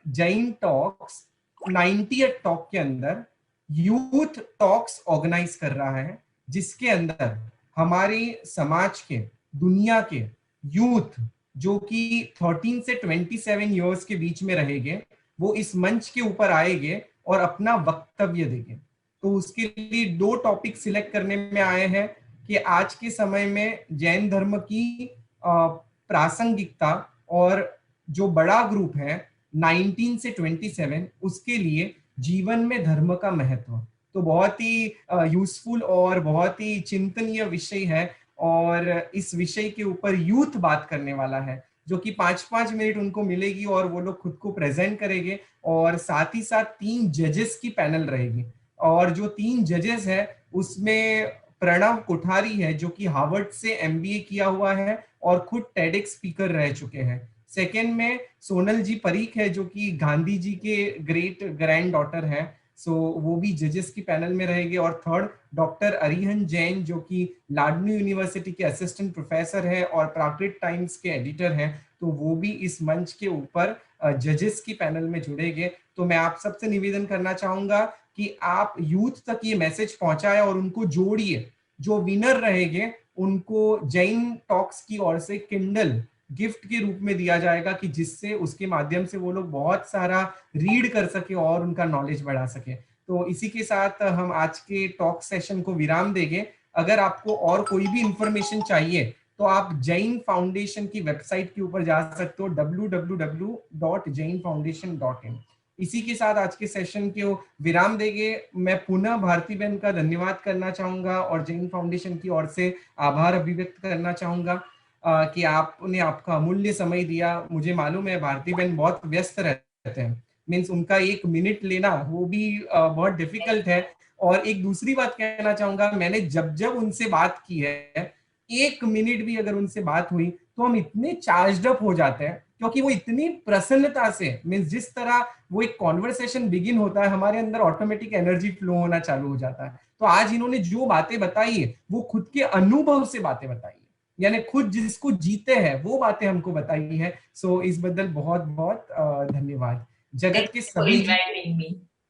जैन टॉक्स 90th टॉक के अंदर यूथ टॉक्स ऑर्गेनाइज कर रहा है, जिसके अंदर हमारे समाज के, दुनिया के यूथ जो कि 13 से 27 इयर्स के बीच में रहेंगे, वो इस मंच के ऊपर आएंगे और अपना वक्तव्य देंगे. तो उसके लिए 2 टॉपिक सिलेक्ट करने में आए हैं कि आज के समय में जैन धर्म की प्रासंगिकता और जो बड़ा ग्रुप है 19 से 27, उसके लिए जीवन में धर्म का महत्व. तो बहुत ही यूजफुल और बहुत ही चिंतनीय विषय है, और इस विषय के ऊपर यूथ बात करने वाला है, जो कि 5-5 मिनट उनको मिलेगी और वो लोग खुद को प्रेजेंट करेंगे, और साथ ही साथ 3 जजेस की पैनल रहेगी। और जो 3 जजेस है उसमें प्रणव कोठारी है, जो कि हार्वर्ड से एमबीए किया हुआ है और खुद टेडेक्स स्पीकर रह चुके हैं। सेकंड में सोनल जी परीख है, जो कि गांधी जी के ग्रेट ग्रैंड डॉटर है, सो वो भी जजेस की पैनल में रहेंगे। और थर्ड डॉक्टर अरिहन जैन, जो कि लाडनू यूनिवर्सिटी के असिस्टेंट प्रोफेसर है और प्राकृत टाइम्स के एडिटर हैं, तो वो भी इस मंच के ऊपर जजेस की पैनल में जुड़ेंगे। तो मैं आप सबसे निवेदन करना चाहूंगा कि आप यूथ तक ये मैसेज पहुंचाए और उनको जोड़िए। जो विनर रहेंगे उनको जैन टॉक्स की ओर से किंडल गिफ्ट के रूप में दिया जाएगा, कि जिससे उसके माध्यम से वो लोग बहुत सारा रीड कर सके और उनका नॉलेज बढ़ा सके। तो इसी के साथ हम आज के टॉक सेशन को विराम देंगे। अगर आपको और कोई भी इंफॉर्मेशन चाहिए तो आप जैन फाउंडेशन की वेबसाइट के ऊपर जा सकते हो, www.jainfoundation.in। इसी के साथ आज के सेशन को विराम देंगे। मैं पुनः भारती बहन का धन्यवाद करना चाहूंगा और जैन फाउंडेशन की ओर से आभार अभिव्यक्त करना चाहूंगा कि आपने आपका अमूल्य समय दिया। मुझे मालूम है भारती बहन बहुत व्यस्त रहते हैं, मीन्स उनका 1 मिनट लेना वो भी बहुत डिफिकल्ट है। और एक दूसरी बात कहना चाहूंगा, मैंने जब जब उनसे बात की है, 1 मिनट भी अगर उनसे बात हुई तो हम इतने चार्ज अप हो जाते हैं, क्योंकि वो इतनी प्रसन्नता से, मीन्स जिस तरह वो एक कॉन्वर्सेशन बिगिन होता है, हमारे अंदर ऑटोमेटिक एनर्जी फ्लो होना चालू हो जाता है। तो आज इन्होंने जो बातें बताई है वो खुद के अनुभव से बातें बताई है, यानी खुद जिसको जीते हैं वो बातें हमको बताई है। सो इस बदल बहुत बहुत धन्यवाद। जगत Thank के you for सभी inviting me.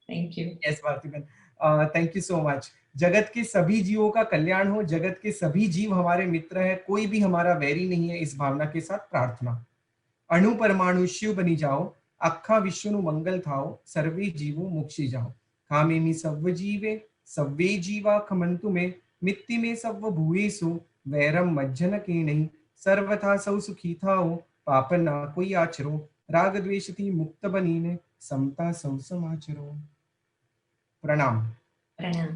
Thank you. Yes Bharatiben, thank you so much. जगत के सभी जीवों का कल्याण हो, जगत के सभी जीव हमारे मित्र हैं, कोई भी हमारा वैरी नहीं है, इस भावना के साथ प्रार्थना। अणु परमाणु शिव बनी जाओ, अखा विष्णु मंगल थाओ, सर्वे जीवो मुक्षी जाओ। कामेमि सव्व जीवे सव्वे जीवा खमंतु में, मित्ति में सव्व भूयेषु वैरम मज्जन के नहीं। सर्वथा सौ सुखी थाओ, पाप ना कोई आचरो, राग द्वेष थी मुक्त बनीने, समता सौ समाचरो। प्रणाम। Pranam.